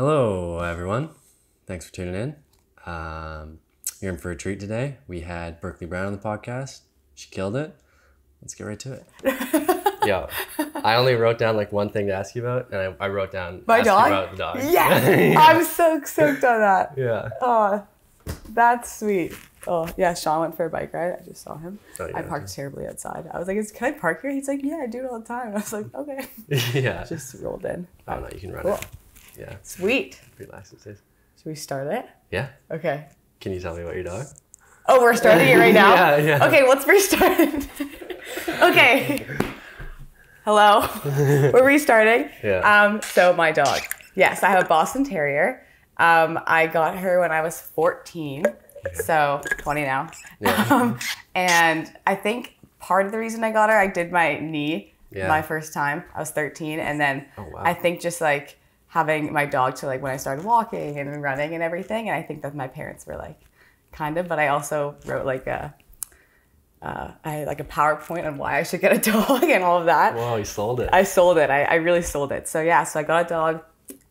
Hello, everyone. Thanks for tuning in. You're in for a treat today. We had Berkeley Brown on the podcast. She killed it. Let's get right to it. Yo, I only wrote down like one thing to ask you about, and I wrote down my dog. About the dog. Yes, I'm so stoked on that. Yeah. Oh, that's sweet. Oh yeah, Sean went for a bike ride. I just saw him. Oh, yeah, I parked terribly outside. I was like, "Can I park here?" He's like, "Yeah, I do it all the time." I was like, "Okay." Yeah. Just rolled in. Oh no, you can run Cool. it. Yeah. Sweet. Relax, it is. Should we start it? Yeah. Okay. Can you tell me about your dog? Oh, we're starting it right now? Yeah. Okay, let's restart. Okay. Hello. We're restarting. Yeah. So my dog. Yes, I have a Boston Terrier. I got her when I was 14. So 20 now. Yeah. And I think part of the reason I got her, I did my knee my first time. I was 13. And then I think just like having my dog to like when I started walking and running and everything. And I think that my parents were like, kind of, but I also wrote like I had like a PowerPoint on why I should get a dog and all of that. Whoa, you sold it. I sold it. I really sold it. So yeah, so I got a dog.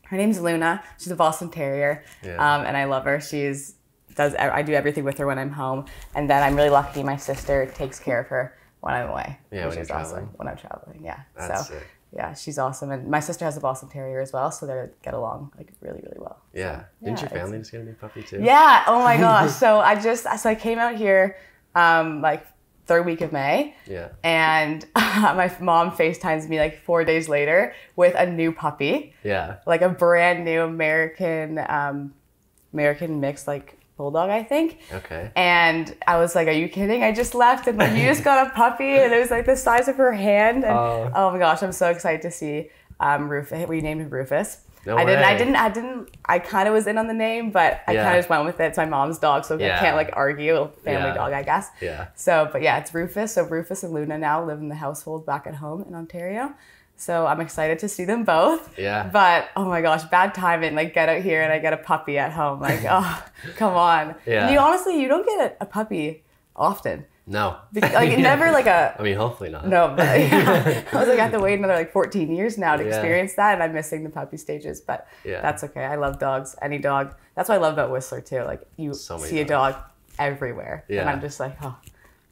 Her name's Luna. She's a Boston Terrier. Yeah. And I love her. I do everything with her when I'm home. And then I'm really lucky my sister takes care of her when I'm away. Yeah, which when is you're awesome. traveling. When I'm traveling, yeah. That's so sick. yeah, she's awesome. And my sister has a Boston Terrier as well, so they get along like really, really well. Yeah. So, Didn't yeah, your family just get a new puppy too? Yeah. Oh my gosh. So I came out here like third week of May. Yeah. And my mom FaceTimes me like 4 days later with a new puppy. Yeah. Like a brand new American mixed like bulldog, I think. Okay. And I was like, "Are you kidding? I just left and like you just got a puppy," and it was like the size of her hand. And oh my gosh, I'm so excited to see Rufus. We named him Rufus. No I way. didn't. I kind of was in on the name, but I kind of just went with it. It's my mom's dog, so I can't like argue. Family dog, I guess. Yeah. So, but yeah, it's Rufus. So Rufus and Luna now live in the household back at home in Ontario. So I'm excited to see them both. Yeah. But oh my gosh, bad timing. Like get out here and I get a puppy at home. Like, oh, come on. Yeah. You don't get a puppy often. No. Like never like a. I mean, hopefully not. No, but yeah. I was like, I have to wait another like 14 years now to experience that, and I'm missing the puppy stages. But that's okay. I love dogs. Any dog. That's what I love about Whistler too. Like you see a dog everywhere, and I'm just like, oh,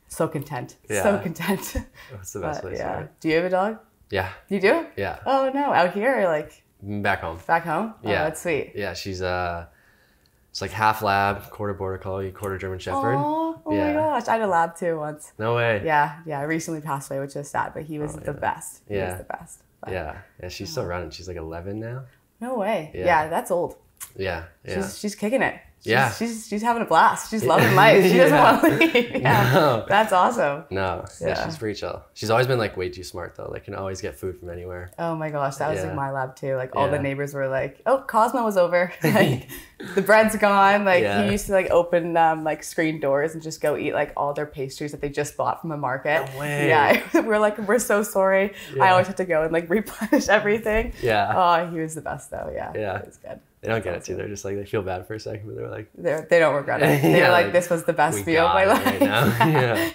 so content. Yeah. So content. That's the best place. Yeah. Do you have a dog? Yeah. You do? Yeah. Oh no, out here or like Back home. back home? Oh, Yeah. that's sweet. Yeah, she's it's like half lab, quarter border collie, quarter German Shepherd. Oh my Yeah. gosh, I had a lab too once. No way. Yeah, I recently passed away, which is sad, but he was the best. He was the best. But Yeah, she's still running. She's like 11 now. no way. Yeah. Yeah, that's old. Yeah. She's kicking it. Yeah. She's having a blast. She's loving life. She doesn't want to leave. Yeah. No. That's awesome. No. Yeah, she's pretty chill. She's always been like way too smart though. Like can always get food from anywhere. Oh my gosh, that was like my lab too. Like all the Yeah. neighbors were like, "Oh, Cosmo was over. Like the bread's gone." Like he used to like open like screen doors and just go eat like all their pastries that they just bought from a market. No way. Yeah, we're so sorry. I always have to go and like replenish everything. Yeah. Oh, he was the best though. Yeah. Yeah. It was good. They don't get it too. They're just like they feel bad for a second, but they're like They don't regret it. They're Yeah, like, this was the best we meal of my got it life. right now. Yeah.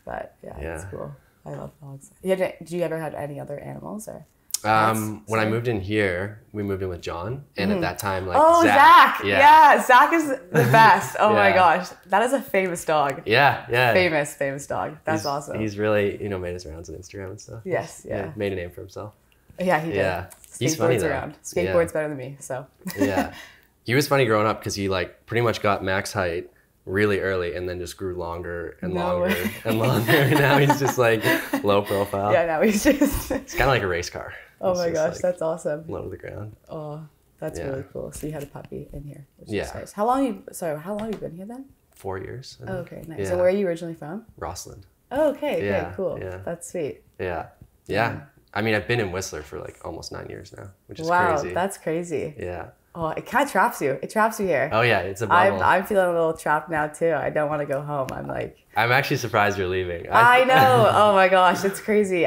But yeah, Yeah. it's cool. I love dogs. Did you ever have any other animals or? When I moved in here, we moved in with John, and at that time, like Zach. Yeah. Yeah, Zach is the best. Oh my Yeah. gosh, that is a famous dog. Yeah. Famous dog. That's awesome. He's really made his rounds on Instagram and stuff. Yes, yeah. Made a name for himself. Yeah, he did. Yeah. He's funny Skateboards though. around. Skateboard's better than me, so. Yeah. He was funny growing up because he like pretty much got max height really early and then just grew longer and longer and longer. And now he's just like low profile. Yeah, now he's just. It's kind of like a race car. Oh It's my just, gosh, like, that's awesome. low to the ground. Oh, that's really cool. So you had a puppy in here, which Yeah. is nice. How long have you been here then? 4 years. I Oh, think. okay, nice. Yeah. So where are you originally from? Rossland. Oh, okay, Yeah, okay, cool. yeah. That's sweet. Yeah. I mean, I've been in Whistler for like almost 9 years now, which is Wow, crazy. that's crazy. Yeah. Oh, it kind of traps you. It traps you here. Oh yeah, it's a bubble. I'm feeling a little trapped now too. I don't want to go home. I'm like. I'm actually surprised you're leaving. I know. Oh my gosh, it's crazy.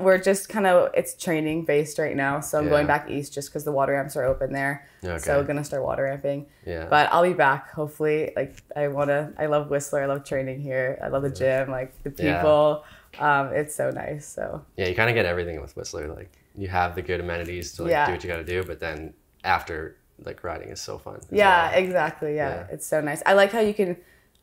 We're just kind of, it's training based right now. So I'm going back east just because the water ramps are open there. Okay. So we're gonna start water ramping. Yeah. But I'll be back hopefully. Like I love Whistler. I love training here. I love the gym. Like the people. It's so nice. So yeah, you kind of get everything with Whistler. Like you have the good amenities to like do what you got to do, but then after like riding is so fun. Yeah, exactly. Yeah. It's so nice. I like how you can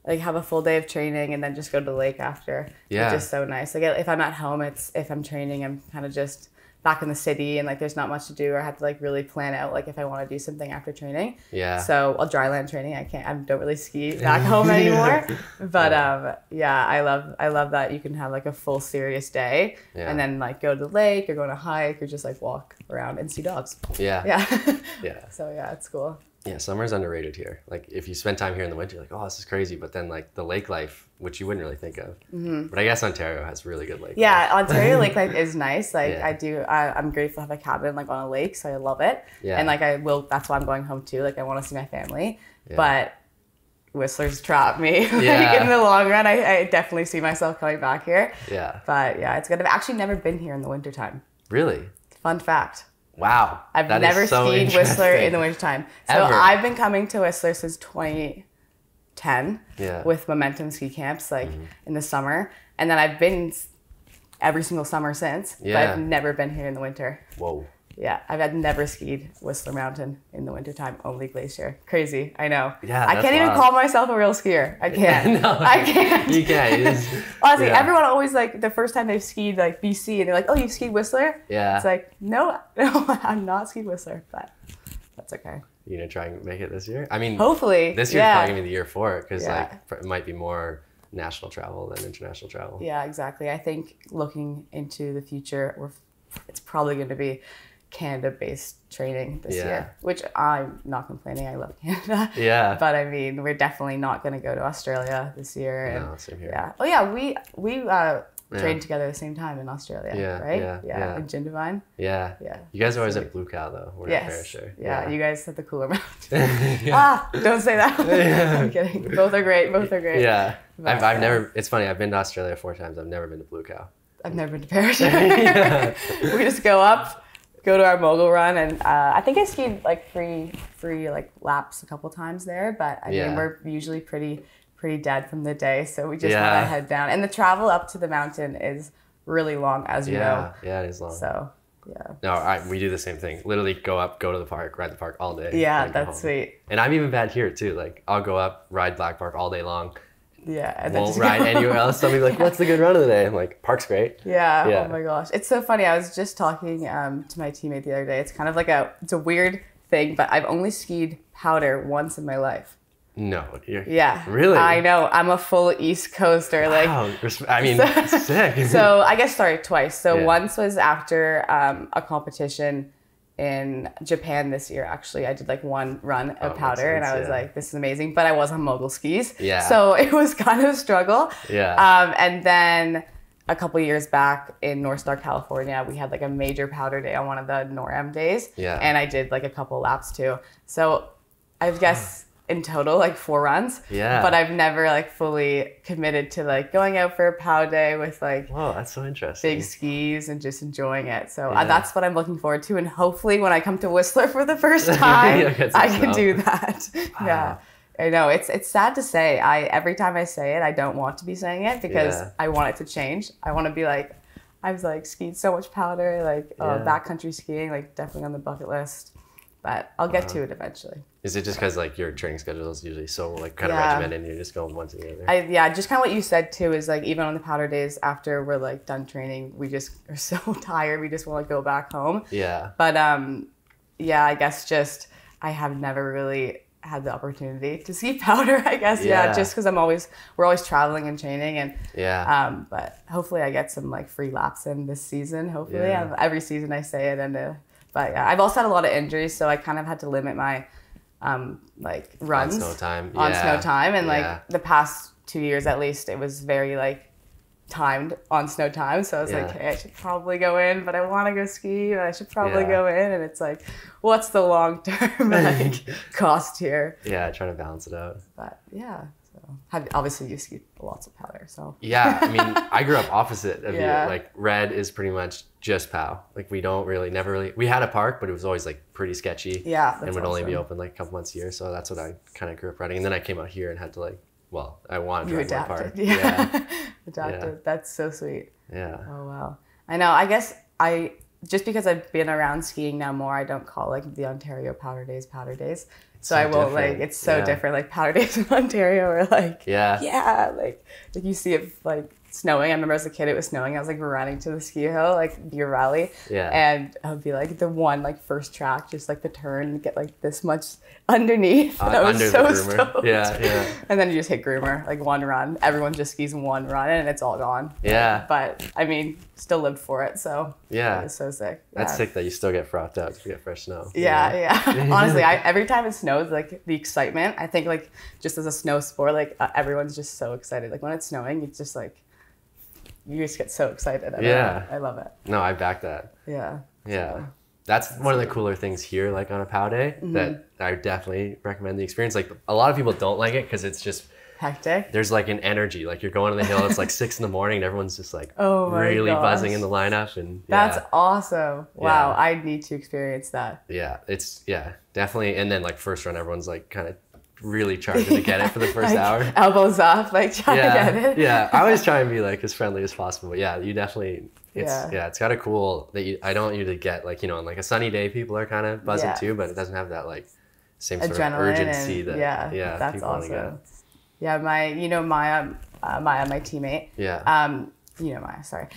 like have a full day of training and then just go to the lake after. Yeah. Which is so nice. Like if I'm at home, if I'm training, I'm kind of just back in the city and like there's not much to do, or I have to like really plan out like if I want to do something after training. Yeah. So I'll dry land training. I don't really ski back home anymore. But I love that you can have like a full serious day and then like go to the lake or go on a hike or just like walk around and see dogs. Yeah. Yeah. Yeah. So yeah, it's cool. Yeah, summer's underrated here. Like if you spend time here in the winter, you're like, oh, this is crazy. But then like the lake life, which you wouldn't really think of. Mm-hmm. But I guess Ontario has really good lake life. Yeah, Ontario lake life is nice. Like I'm grateful to have a cabin like on a lake, so I love it. Yeah. And like that's why I'm going home too. Like I want to see my family. Yeah. But Whistler's trapped me. Like in the long run, I definitely see myself coming back here. Yeah. But yeah, it's good. I've actually never been here in the wintertime. Really? Fun fact. Wow. I've never skied Whistler in the wintertime. So I've been coming to Whistler since 2010 with Momentum ski camps like in the summer. And then I've been every single summer since, but I've never been here in the winter. Whoa. Yeah, I've never skied Whistler Mountain in the wintertime, only glacier. Crazy, I know. Yeah, I can't even call myself a real skier. I can't. No, I can't. You can't. Honestly, everyone always like the first time they've skied like BC and they're like, oh, you've skied Whistler? Yeah. It's like, no, I'm not skied Whistler, but that's okay. You gonna try and make it this year? I mean, hopefully. This year's probably gonna be the year for it because like it might be more national travel than international travel. Yeah, exactly. I think looking into the future, it's probably going to be Canada-based training this year, which I'm not complaining. I love Canada. Yeah. But I mean, we're definitely not going to go to Australia this year. No, same here. Yeah. Oh yeah, we trained together at the same time in Australia. Yeah. Right. Yeah. In Jindabyne. Yeah. Yeah. You guys are always at Blue Cow though. We're at Perisher. Yeah. You guys have the cooler mount. Don't say that. I'm kidding. Both are great. Yeah. I've never. It's funny. I've been to Australia 4 times. I've never been to Blue Cow. I've never been to Perisher. We just go up. Go to our mogul run, and I think I skied like free like laps a couple times there, but I mean we're usually pretty dead from the day, so we just want to head down. And the travel up to the mountain is really long, as you know. Yeah, it is long. So yeah. No, we do the same thing. Literally go up, go to the park, ride the park all day. Yeah, that's sweet. And I'm even bad here too. Like I'll go up, ride Black Park all day long. Yeah, and won't ride anywhere else. Somebody's like, "What's the good run of the day?" I'm like, "Park's great." Yeah. Oh my gosh, it's so funny. I was just talking to my teammate the other day. It's kind of like it's a weird thing, but I've only skied powder once in my life. No, really? I know. I'm a full East Coaster. Like, wow. I mean, sick. So I guess twice. So once was after a competition in Japan this year. Actually, I did like one run of powder, and I was like, "This is amazing." But I was on mogul skis, so it was kind of a struggle. And then a couple years back in North Star, California, we had like a major powder day on one of the NORAM days, and I did like a couple laps too. So I guess in total like 4 runs, but I've never like fully committed to like going out for a pow day with like that's so interesting, big skis and just enjoying it. So that's what I'm looking forward to, and hopefully when I come to Whistler for the first time I can do that. Wow. Yeah, I know it's sad to say. Every time I say it, I don't want to be saying it because I want it to change. I want to be like, I've like skied so much powder, like backcountry skiing, like definitely on the bucket list. But I'll get to it eventually. Is it just because like your training schedule is usually so like kind of regimented and you're just going once a year? Just kind of what you said too is like even on the powder days after we're like done training, we just are so tired. We just want to go back home. Yeah. But I guess just I have never really had the opportunity to ski powder, I guess. Just because we're always traveling and training, and but hopefully I get some like free laps in this season. Hopefully, every season I say it, but I've also had a lot of injuries, so I kind of had to limit my like runs on snow time, and like the past 2 years at least, it was very like timed on snow time. So I was like, hey, I should probably go in, but I want to go ski, but I should probably go in, and it's like, what's the long term like cost here? Yeah, trying to balance it out. But obviously you ski lots of powder, so I mean, I grew up opposite of you. Like Red is pretty much just POW. Like we had a park, but it was always like pretty sketchy, and would only be open like a couple months a year. So that's what I kind of grew up riding, and then I came out here and had to like, I wanted to ride my park. Adapted. That's so sweet. Yeah. Oh wow. I know. I guess I just because I've been around skiing now more, I don't call like the Ontario powder days. So I will different. like, it's so different. Like powder days in Ontario are like, like you see it like snowing. I remember as a kid, it was snowing. I was like running to the ski hill, like Deer Valley. Yeah. And I would be like the one, like first track, just like the turn and get like this much underneath. And I was under so the groomer. stoked. Yeah. And then you just hit groomer, like one run. Everyone just skis one run and it's all gone. Yeah. But I mean, still lived for it. So yeah. It's so sick. That's sick that you still get frothed out to get fresh snow. Yeah. Honestly, every time it snows, like the excitement, I think like just as a snow sport, like everyone's just so excited. Like when it's snowing, it's just like, you just get so excited. I love it. No, I back that. Yeah. So, that's one of the cooler things here, like on a POW day, that I definitely recommend the experience. Like a lot of people don't like it because it's just hectic. There's like an energy, like you're going to the hill, it's like 6 a.m. and everyone's just like really buzzing in the lineup. And that's awesome. Wow. I need to experience that. Yeah. It's definitely. And then like first run, everyone's like kind of really charging to get it for the first hour. Elbows up, like trying to get it. Yeah. I always try and be like as friendly as possible. But yeah, you definitely, it's got a cool that I don't usually get like, you know, on like a sunny day, people are kind of buzzing too, but it doesn't have that like same sort of urgency that that's people awesome. want to get. Yeah, Maya, my teammate. Yeah. Maya, sorry.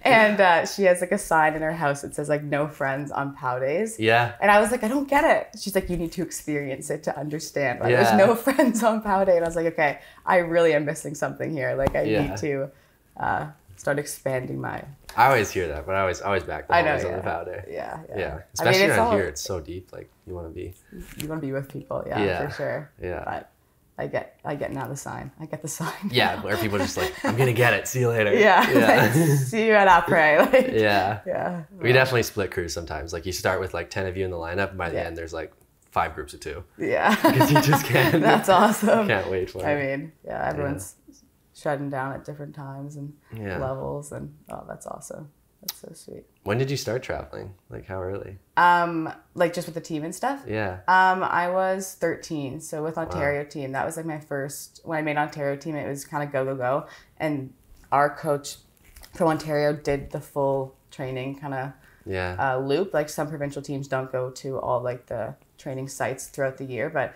And she has like a sign in her house that says like no friends on POW days. Yeah. And I was like, I don't get it. She's like, you need to experience it to understand. Like, there's no friends on POW day. And I was like, okay, I really am missing something here. Like I need to start expanding my. I always hear that, but I always back the homies on the POW day. Yeah. Especially around here, it's so deep. Like you want to be with people. Yeah, for sure. Yeah. But I get now the sign. I get the sign. Yeah, where people are just like, I'm gonna get it. See you later. Yeah. Like, see you at après. Like, yeah. We definitely split crews sometimes. Like you start with like 10 of you in the lineup, and by the end there's like 5 groups of 2. Yeah. Because you just can't. That's awesome. Can't wait for it. I mean, everyone's shutting down at different times and levels, and that's awesome. That's so sweet. When did you start traveling? Like how early? Like just with the team and stuff? Yeah. I was 13. So with Ontario team, that was like my first, when I made Ontario team, it was kind of go. And our coach from Ontario did the full training kind of loop. Like some provincial teams don't go to all like the training sites throughout the year, but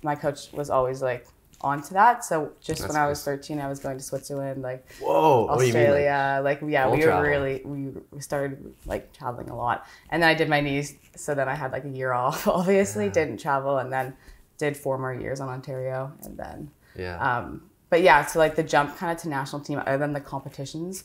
my coach was always like onto that. So just when I was 13, I was going to Switzerland, like Australia, we started like traveling a lot. And then I did my knees, so then I had like a year off, obviously, didn't travel, and then did 4 more years on Ontario, and then so like the jump kind of to national team, other than the competitions,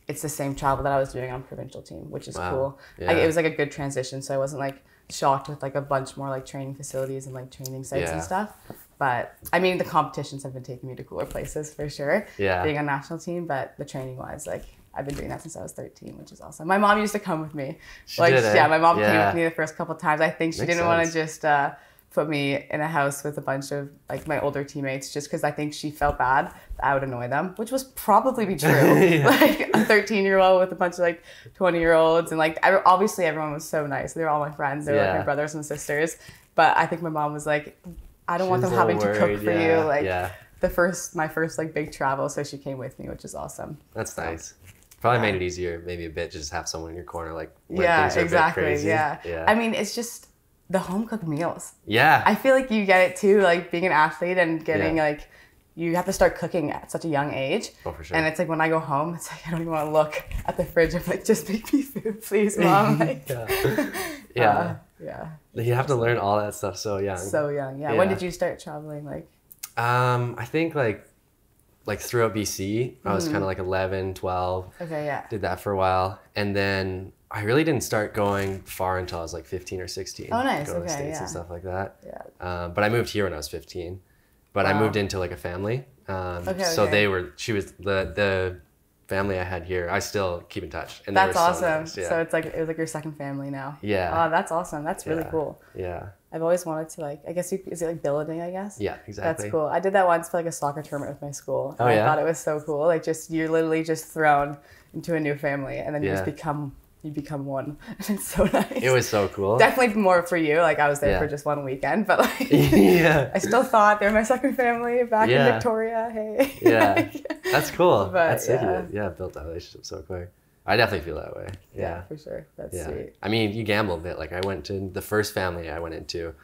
it's the same travel that I was doing on provincial team, which is cool. It was like a good transition, so I wasn't like shocked with like a bunch more like training facilities and like training sites and stuff. But I mean, the competitions have been taking me to cooler places for sure. Yeah. Being on national team, but the training wise, like I've been doing that since I was 13, which is awesome. My mom used to come with me. My mom came with me the first couple of times. I think she didn't want to just put me in a house with a bunch of like my older teammates, just because I think she felt bad that I would annoy them, which was probably be true. Like a 13-year-old with a bunch of like 20-year-olds, and like obviously everyone was so nice. They were all my friends. They were like my brothers and sisters. But I think my mom was like, I don't want them having to cook for you. Like my first like big travel, so she came with me, which is awesome. That's nice. Probably made it easier, maybe a bit, just have someone in your corner, like when things are exactly. a bit crazy. Yeah. I mean, it's just the home cooked meals. Yeah. I feel like you get it too, like being an athlete and getting like, you have to start cooking at such a young age. Oh, for sure. And it's like when I go home, it's like I don't even want to look at the fridge. I'm like, just make me food, please, Mom. Like, You have to learn all that stuff so young. So young, yeah. When did you start traveling? Like, I think like throughout BC, I was kind of like 11, 12. Okay, yeah. Did that for a while, and then I really didn't start going far until I was like 15 or 16. Oh, nice. Going to the States and stuff like that. Yeah. But I moved here when I was 15. But I moved into like a family. So she was the family I had here. I still keep in touch. And that's awesome. So, nice. So it was like your second family now. Yeah. Oh, that's awesome. That's really cool. Yeah. I've always wanted to like, I guess is it like billeting, I guess? Yeah, exactly. That's cool. I did that once for like a soccer tournament with my school. Oh, I thought it was so cool. Like you're literally just thrown into a new family, and then you just become one. It's so nice. It was so cool. Definitely more for you. Like I was there for just one weekend, but like I still thought they're my second family back in Victoria. Hey. Yeah. That's cool. But, that's it. Yeah, built that relationship so quick. I definitely feel that way. Yeah, for sure. That's sweet. I mean, you gamble a bit. Like I went to the first family I went into,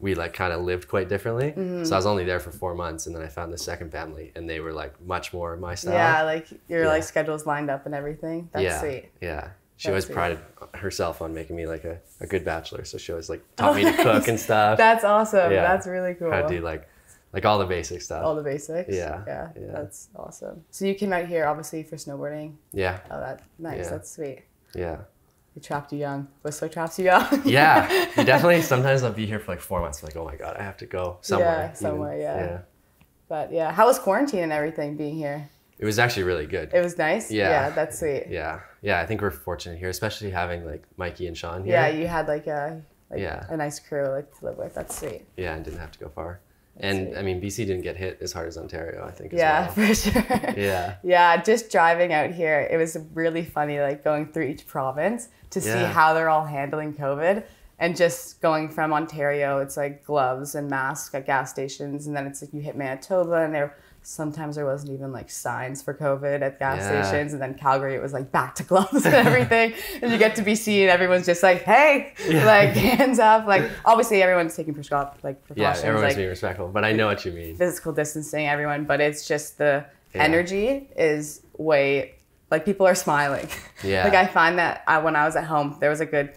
we like kind of lived quite differently. Mm-hmm. So I was only there for 4 months, and then I found the second family, and they were like much more my style. Yeah, like your like schedules lined up and everything. That's sweet. Yeah. She always prided herself on making me like a good bachelor. So she always like taught me to cook and stuff. That's awesome. Yeah. That's really cool. How to do like all the basic stuff. All the basics? Yeah. That's awesome. So you came out here obviously for snowboarding? Yeah. Oh, that's nice. Yeah. That's sweet. Yeah. We trapped you young. Whistler traps you young. Yeah. You definitely, sometimes I'll be here for like 4 months. Like, oh my God, I have to go somewhere. Yeah, somewhere, yeah. But yeah, how was quarantine and everything being here? It was actually really good. It was nice? Yeah. Yeah, that's sweet. Yeah. Yeah, I think we're fortunate here, especially having like Mikey and Sean here. Yeah, you had like a nice crew like to live with. That's sweet. Yeah, and didn't have to go far. And sweet. I mean, BC didn't get hit as hard as Ontario, I think, as well. For sure. Yeah. Yeah, just driving out here, it was really funny, like going through each province to see how they're all handling COVID. And just going from Ontario, it's like gloves and masks at gas stations. And then it's like you hit Manitoba, and sometimes there wasn't even like signs for COVID at gas stations. And then Calgary, it was like back to gloves and everything. And you get to BC and everyone's just like, hey, like hands up. Like obviously everyone's taking precautions. Yeah, everyone's being respectful, but I know what you mean. Physical distancing, everyone, but it's just the energy is way, like people are smiling. Yeah. Like I find that when I was at home, there was a good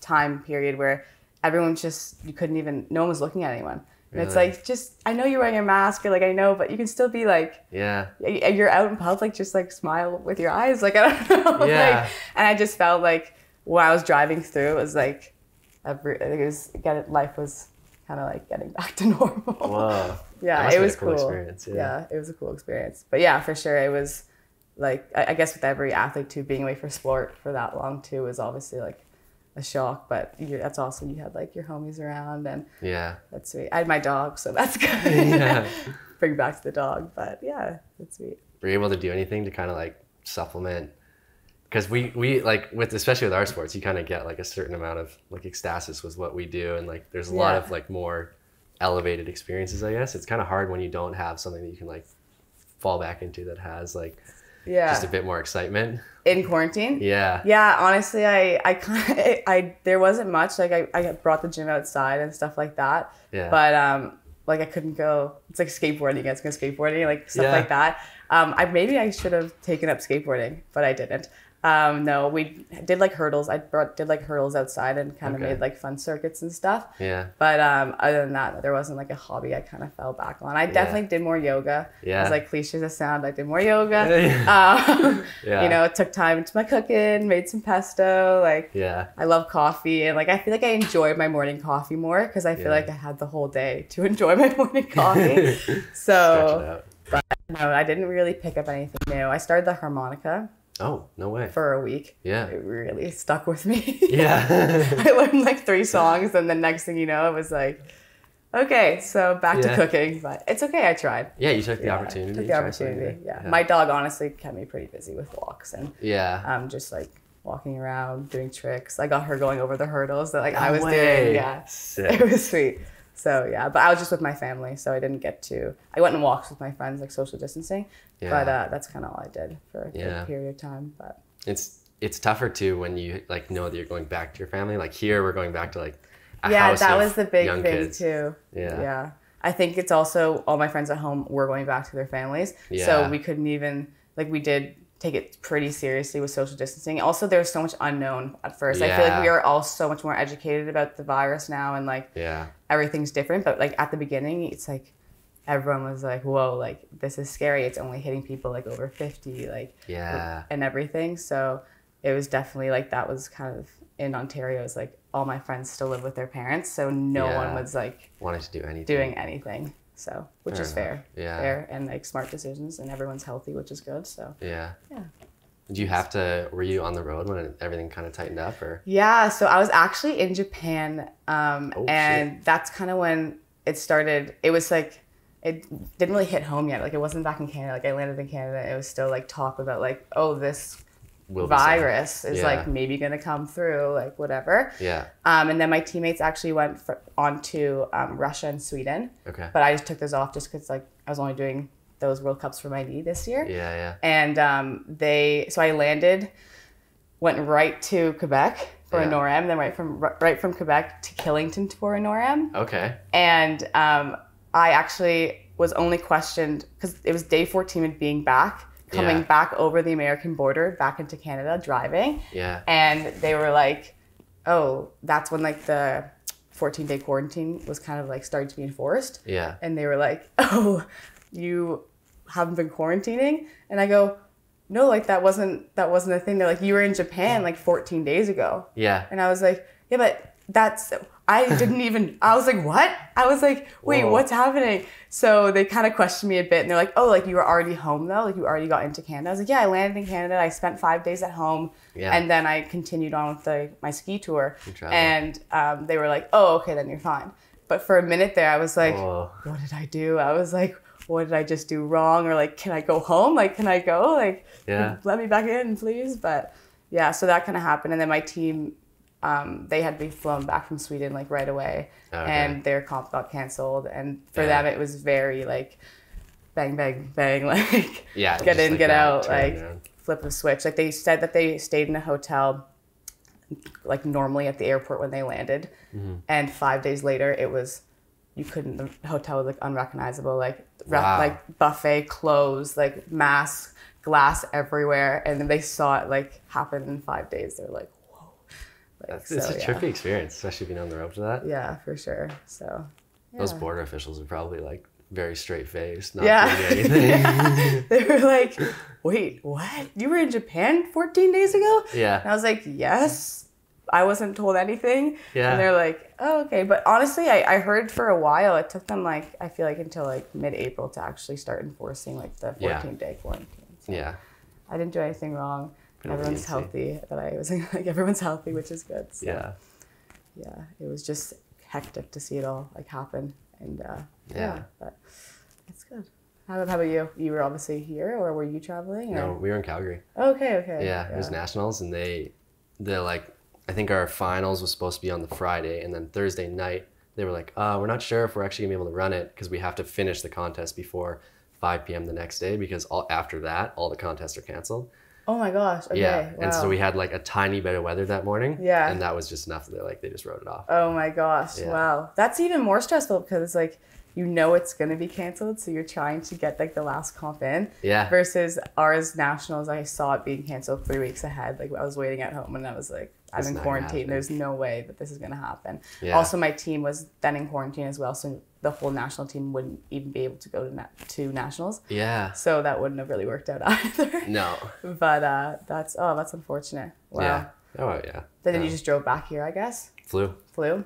time period where everyone you couldn't even, no one was looking at anyone. And it's like, just, I know you're wearing a mask, or like, I know, but you can still be like, you're out in public, just like smile with your eyes. Like, I don't know. Yeah. Like, and I just felt like when I was driving through, it was like, life was kind of like getting back to normal. Whoa. Yeah, it was cool. Experience. Yeah, it was a cool experience. But yeah, for sure, it was like, I guess with every athlete too, being away for sport for that long too was obviously like a shock, but that's awesome. You had like your homies around, and that's sweet. I had my dog, so that's good. Yeah. Bring back to the dog, but yeah, that's sweet. Were you able to do anything to kind of like supplement? Because we like especially with our sports, you kind of get like a certain amount of like ecstasis with what we do, and like there's a lot of like more elevated experiences. I guess it's kind of hard when you don't have something that you can like fall back into that has like just a bit more excitement. In quarantine? Yeah. Yeah, honestly, I there wasn't much. Like I brought the gym outside and stuff like that. Yeah. But like I couldn't go. It's like skateboarding. Let's go skateboarding, like stuff like that. Maybe I should have taken up skateboarding, but I didn't. No, we did like hurdles. Did like hurdles outside and kind of made like fun circuits and stuff. Yeah. But other than that, there wasn't like a hobby I kind of fell back on. I definitely did more yoga. Yeah. As like cliche as it sounds, I did more yoga. You know, it took time into my cooking, made some pesto. Like, I love coffee, and like I feel like I enjoyed my morning coffee more because I feel like I had the whole day to enjoy my morning coffee. So, but no, I didn't really pick up anything new. I started the harmonica. Oh, no way. For a week. Yeah. It really stuck with me. Yeah. I learned like 3 songs, and the next thing you know, it was like, okay, so back to cooking. But it's okay, I tried. Yeah, you took the opportunity. Took the opportunity, yeah. My dog honestly kept me pretty busy with walks and just like walking around, doing tricks. I got her going over the hurdles that like I was doing. Yeah. Sick. It was sweet. So yeah, but I was just with my family, so I didn't get to. I went on walks with my friends, like social distancing. Yeah. But that's kind of all I did for a good period of time. But it's tougher too when you like know that you're going back to your family. Like here, we're going back to like a house that of was the big young thing kids. Too. Yeah. Yeah. I think it's also all my friends at home were going back to their families, so we couldn't even like we did take it pretty seriously with social distancing. Also, there was so much unknown at first. I feel like we are all so much more educated about the virus now, and like everything's different. But like at the beginning, it's like everyone was like, "Whoa, like this is scary. It's only hitting people like over 50, like and everything." So it was definitely like that was kind of in Ontario. It's like all my friends still live with their parents, so no one was like wanting to do anything, doing anything. So, which is fair. Yeah. Fair and like smart decisions, and everyone's healthy, which is good. So. Yeah. Yeah. Did you were you on the road when everything kind of tightened up, or? Yeah. So I was actually in Japan, and that's kind of when it started. It was like, it didn't really hit home yet. Like it wasn't back in Canada. Like I landed in Canada. It was still like talk about like, oh, this virus is like maybe gonna come through, like whatever. Yeah. And then my teammates actually went on to Russia and Sweden. Okay. But I just took those off just because like I was only doing those World Cups for my knee this year. Yeah, yeah. And so I landed went right to Quebec for a NORAM, then right from Quebec to Killington for a NORAM. Okay. And I actually was only questioned because it was day 14 of being back, coming back over the American border, back into Canada, driving. Yeah. And they were like, oh, that's when like the 14-day quarantine was kind of like starting to be enforced. Yeah. And they were like, oh, you haven't been quarantining? And I go, no, like that wasn't a thing. They're like, you were in Japan like 14 days ago. Yeah. And I was like, yeah, but I was like, what? I was like, wait, whoa, what's happening? So they kind of questioned me a bit and they're like, oh, like you were already home though? Like you already got into Canada? I was like, yeah, I landed in Canada. I spent 5 days at home. Yeah. And then I continued on with my ski tour. And they were like, oh, okay, then you're fine. But for a minute there, I was like, whoa, what did I do? I was like, what did I just do wrong? Or like, can I go home? Like, can I go? Like, let me back in, please. But yeah, so that kind of happened. And then my team, they had to be flown back from Sweden like right away. Okay. And their comp got canceled. And for them, it was very like bang, bang, bang, like get in, like get out, like flip the switch. Like they said that they stayed in a hotel like normally at the airport when they landed. Mm-hmm. And 5 days later, it was, the hotel was like unrecognizable, like like buffet closed, like masks, glass everywhere, and then they saw it like happen in 5 days. They're like, whoa! Like, it's a trippy experience, especially being on the road to that. Yeah, for sure. So those border officials are probably like very straight faced, not doing anything. They were like, wait, what? You were in Japan 14 days ago? Yeah. And I was like, yes. I wasn't told anything. Yeah. And they're like, oh, okay. But honestly, I heard for a while, it took them like, I feel like until like mid-April to actually start enforcing like the 14-day quarantine. So yeah. I didn't do anything wrong. Everyone's healthy. But I was like, everyone's healthy, which is good. So, yeah. Yeah. It was just hectic to see it all like happen. And but it's good. How about you? You were obviously here, or were you traveling? Or? No, we were in Calgary. Okay. Yeah, it was nationals, and they're like, I think our finals was supposed to be on the Friday, and then Thursday night, they were like, we're not sure if we're actually going to be able to run it because we have to finish the contest before 5 p.m. the next day because after that, all the contests are canceled. Oh my gosh. Okay. Yeah. Wow. And so we had like a tiny bit of weather that morning. Yeah. And that was just enough that they just wrote it off. Oh my gosh. Yeah. Wow. That's even more stressful because it's like, you know it's going to be canceled, so you're trying to get like the last comp in. Yeah. Versus ours nationals, I saw it being canceled 3 weeks ahead. Like I was waiting at home and I was like, I'm in quarantine. There's no way that this is going to happen. Yeah. Also, my team was then in quarantine as well, so the whole national team wouldn't even be able to go to nationals. Yeah. So that wouldn't have really worked out either. No. But that's unfortunate. Wow. Yeah. Oh yeah. Then you just drove back here, I guess. Flew.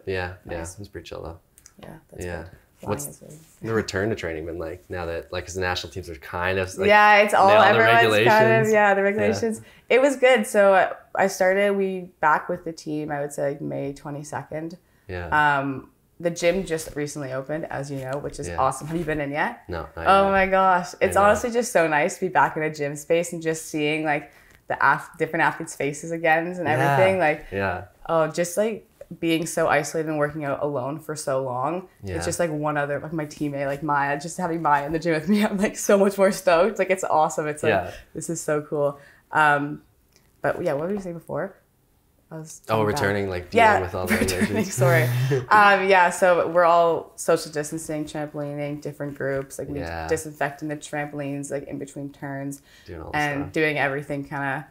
Yeah. Nice. Yeah. It was pretty chill though. Yeah. That's good. What's the return to training been like now that because the national teams are kind of it's all everyone's kind of the regulations. Yeah. It was good. So I started back with the team. I would say like May 22nd. Yeah. The gym just recently opened, as you know, which is awesome. Have you been in yet? No. Oh my gosh, it's honestly just so nice to be back in a gym space and just seeing like the different athletes' faces again and everything. Like just like being so isolated and working out alone for so long. Yeah. It's just like one other, like my teammate, like Maya, just having Maya in the gym with me, I'm like so much more stoked. Like it's awesome. It's like, this is so cool. But yeah, what did you say before? Returning, like dealing with all the regulations. Sorry. So we're all social distancing, trampolining, different groups, like disinfecting the trampolines, like in between turns, doing everything kind of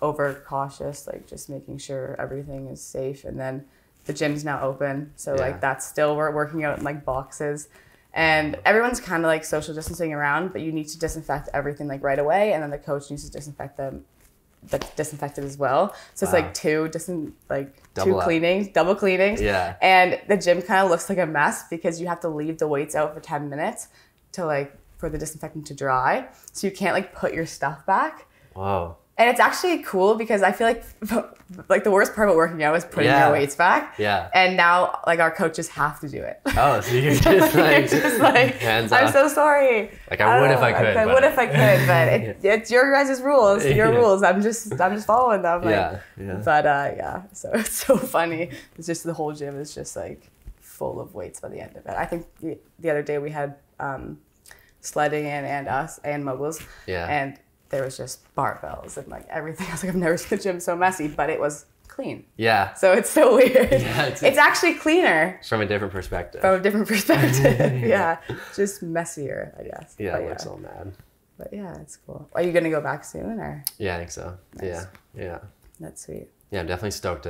over cautious, like just making sure everything is safe. And then the gym's now open, so like that's still, we're working out in like boxes, and everyone's kind of like social distancing around, but you need to disinfect everything like right away, and then the coach needs to disinfect it as well. So it's like double cleanings. Yeah. And the gym kind of looks like a mess because you have to leave the weights out for 10 minutes to for the disinfectant to dry, so you can't like put your stuff back. Wow. And it's actually cool because I feel like the worst part about working out is putting your weights back. Yeah. And now like our coaches have to do it. Oh, so you're just like hands off. I'm so sorry. Like I would if I could. I would if I could, but it's your guys' rules. Your rules. I'm just following them. Like, But so it's so funny. It's just the whole gym is just like full of weights by the end of it. I think the other day we had sledding and us and moguls. Yeah. And there was just barbells and like everything. I was like, I've never seen the gym so messy, but it was clean. Yeah. So it's so weird. Yeah, it's actually cleaner. From a different perspective. Yeah. Just messier, I guess. Yeah, it looks all mad. But yeah, it's cool. Are you going to go back soon or? Yeah, I think so. Nice. Yeah. That's sweet. Yeah, I'm definitely stoked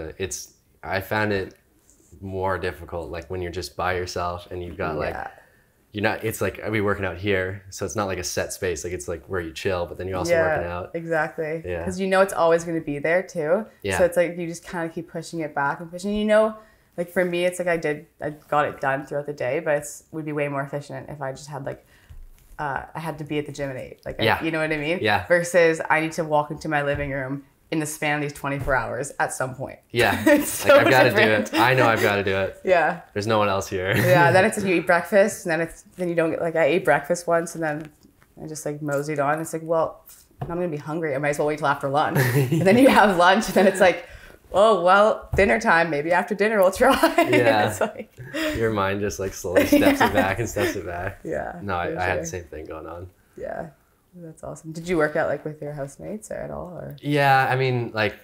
I found it more difficult like when you're just by yourself and you've got like, it's like I'll be working out here, so it's not like a set space. Like it's like where you chill, but then you're also working out. Exactly. Yeah. Because it's always going to be there too. Yeah. So it's like you just kind of keep pushing it back and pushing. Like for me, it's like I got it done throughout the day, but it would be way more efficient if I just had like, I had to be at the gym at 8. Like, you know what I mean? Yeah. Versus I need to walk into my living room in the span of these 24 hours at some point. Yeah. I've got to do it. I know I've got to do it. Yeah. There's no one else here. Yeah. Then it's you eat breakfast, and then you don't get like I ate breakfast once, and then I just like moseyed on. It's like, well, I'm gonna be hungry. I might as well wait till after lunch. And then you have lunch, and then it's like, oh well, dinner time. Maybe after dinner we'll try. Yeah. It's like, your mind just like slowly steps it back and steps it back. Yeah. No, I had the same thing going on. Yeah. That's awesome. Did you work out like with your housemates or at all? Or? Yeah, I mean like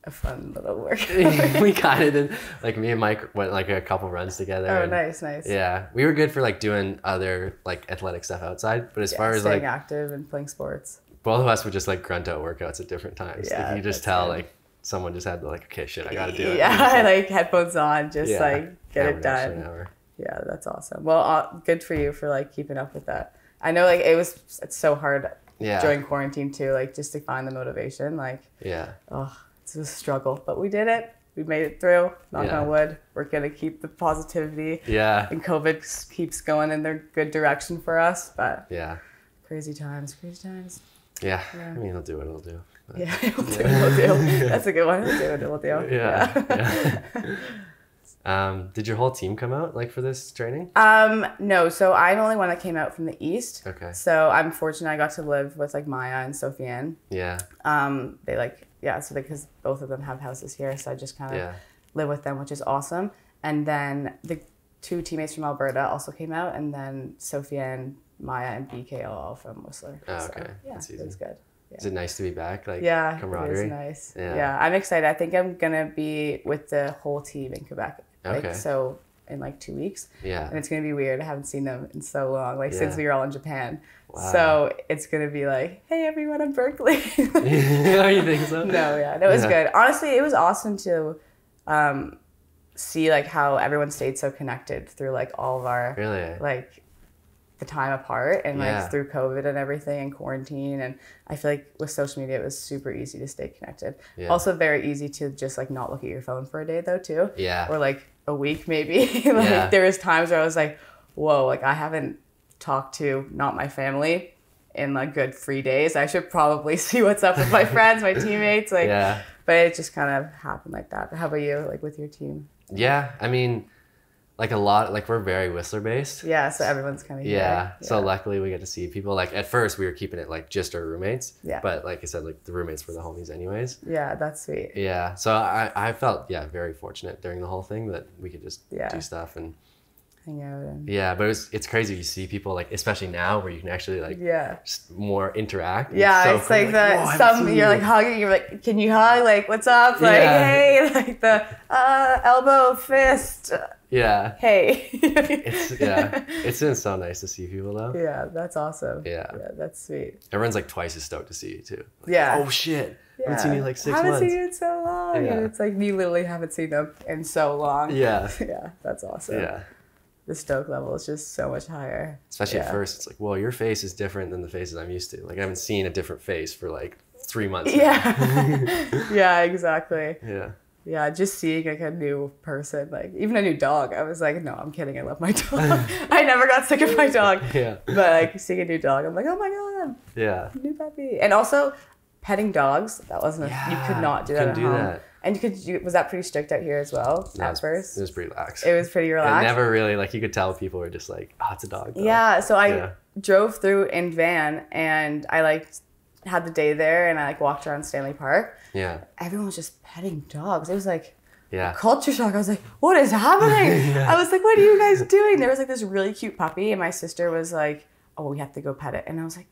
a fun little workout. We kind of did. Like me and Mike went like a couple runs together. Oh, nice. Yeah, we were good for like doing other like athletic stuff outside. But as far as staying like active and playing sports, both of us would just like grunt out workouts at different times. Yeah, like, you just tell like someone just had to like, okay, shit, I gotta do it. Yeah, like headphones on, just like get it done. Yeah, that's awesome. Well, good for you for like keeping up with that. I know like it's so hard during quarantine too, like just to find the motivation. Like it's a struggle, but we did it. We made it through. Knock on wood. We're gonna keep the positivity. Yeah. And COVID keeps going in the good direction for us, but crazy times. Yeah. I mean, it'll do what it'll do. But, it'll do what it'll do. That's a good one. It'll do what it'll do. Yeah. Did your whole team come out like for this training? No. So I'm the only one that came out from the East. Okay. So I'm fortunate I got to live with like Maya and Sofiane. Yeah. They like, so because both of them have houses here. So I just kind of live with them, which is awesome. And then the 2 teammates from Alberta also came out, and then Sofiane, Maya, and BK all from Whistler. Oh, okay. So, yeah, it was good. Yeah. Is it nice to be back? Like camaraderie? It is nice. Yeah, I'm excited. I think I'm gonna be with the whole team in Quebec. Like, so in like 2 weeks. Yeah. And it's gonna be weird. I haven't seen them in so long, like since we were all in Japan. Wow. So it's gonna be like, hey everyone, I'm Berkeley. Oh, you think so? No, it was good. Honestly, it was awesome to see like how everyone stayed so connected through like all of our like the time apart and like through COVID and everything and quarantine. And I feel like with social media it was super easy to stay connected. Also very easy to just like not look at your phone for a day though too. Or like a week maybe. Like there was times where I was like, whoa, like I haven't talked to not my family in like good 3 days. I should probably see what's up with my friends, my teammates. Like but it just kind of happened like that. How about you, like with your team? Yeah, I mean, like a lot, like we're very Whistler based. Yeah, so everyone's kind of here. Yeah, so luckily we get to see people. Like at first we were keeping it like just our roommates. Yeah. But like I said, like the roommates were the homies anyways. Yeah, that's sweet. Yeah, so I felt very fortunate during the whole thing that we could just do stuff and hang out. And... Yeah, but it's crazy. You see people like, especially now where you can actually like just more interact. Yeah, it's like you're like hugging. You're like, can you hug? Like, what's up? Like, hey, like the elbow, fist. Yeah. Hey. It's been so nice to see people though. Yeah, that's awesome. Yeah, that's sweet. Everyone's like twice as stoked to see you too. Like, oh shit. I haven't seen you in like 6 months. I haven't seen you in so long. And it's like you literally haven't seen them in so long. Yeah. Yeah, that's awesome. Yeah. The stoke level is just so much higher. Especially at first, it's like, well, your face is different than the faces I'm used to. Like, I haven't seen a different face for like 3 months. Yeah. Yeah, exactly. Yeah. Yeah, just seeing like a new person, like even a new dog. I was like, no, I'm kidding. I love my dog. I never got sick of my dog. Yeah. But like seeing a new dog, I'm like, oh my God. Yeah. New puppy. And also petting dogs. That wasn't, you could not do that at home. That. And was that pretty strict out here as well at first? It was pretty relaxed. It was pretty relaxed. It never really, like you could tell people were just like, oh, it's a dog though. Yeah, so I drove through in van and I like had the day there and I like walked around Stanley Park. Yeah. Everyone was just petting dogs. It was like a culture shock. I was like, what is happening? I was like, what are you guys doing? There was like this really cute puppy and my sister was like, oh, we have to go pet it. And I was like,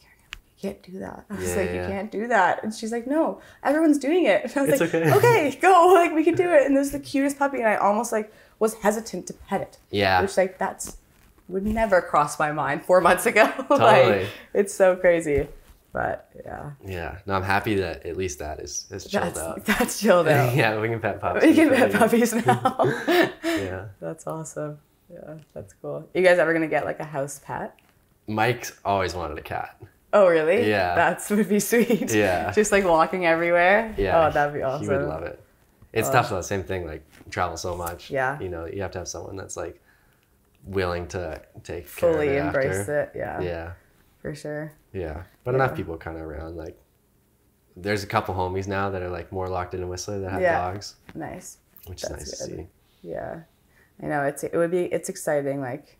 can't do that. I was like, you can't do that. And she's like, no, everyone's doing it. And I was like, okay, go, like we can do it. And this is the cutest puppy. And I almost like was hesitant to pet it. Yeah. Which like would never cross my mind 4 months ago. Totally. Like, it's so crazy. But yeah. Yeah. No, I'm happy that at least that is chilled out. That's chilled out. Yeah, we can pet puppies. We can pet puppies now. Yeah. That's awesome. Yeah, that's cool. You guys ever gonna get like a house pet? Mike's always wanted a cat. Oh really? Yeah. That would be sweet. Yeah. Just like walking everywhere. Yeah. Oh, that'd be awesome. He would love it. It's tough though, same thing, like travel so much. Yeah. You know, you have to have someone that's like willing to take fully care of it embrace after. it. Yeah. Yeah. For sure. Yeah. But enough people kind of around. Like, there's a couple homies now that are like more locked into Whistler that have dogs. Nice. Which is nice to see. Yeah. I know it's exciting like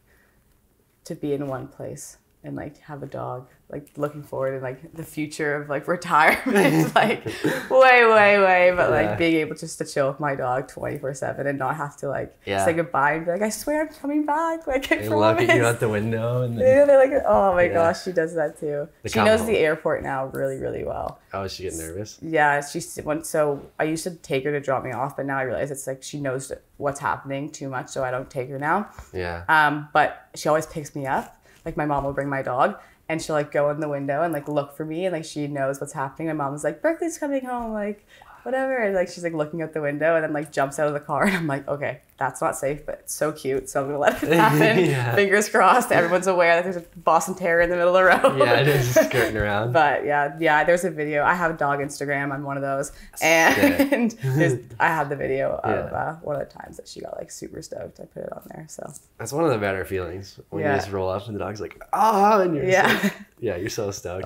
to be in one place and like have a dog, like looking forward to like the future of like retirement, like way, but like being able just to chill with my dog 24/7 and not have to like say goodbye and be like, I swear I'm coming back, like I promise. Look at you out the window and then they're like, oh my gosh, she does that too. She knows the airport now really well. Oh, is she getting nervous? Yeah, so I used to take her to drop me off, but now I realize it's like she knows what's happening too much, so I don't take her now. Yeah. But she always picks me up. Like my mom will bring my dog and she'll like go in the window and like look for me and like she knows what's happening. My mom's like, Berkeley's coming home, like whatever. And like she's like looking out the window and then like jumps out of the car and I'm like, okay, that's not safe, but it's so cute. So I'm gonna let it happen. Fingers crossed. Everyone's aware that there's a Boston Terrier in the middle of the road. Yeah, it is skirting around. But yeah, there's a video. I have a dog Instagram. I'm one of those. And I have the video of one of the times that she got like super stoked. I put it on there. So that's one of the better feelings when you just roll up and the dog's like, oh, and you're you're so stoked.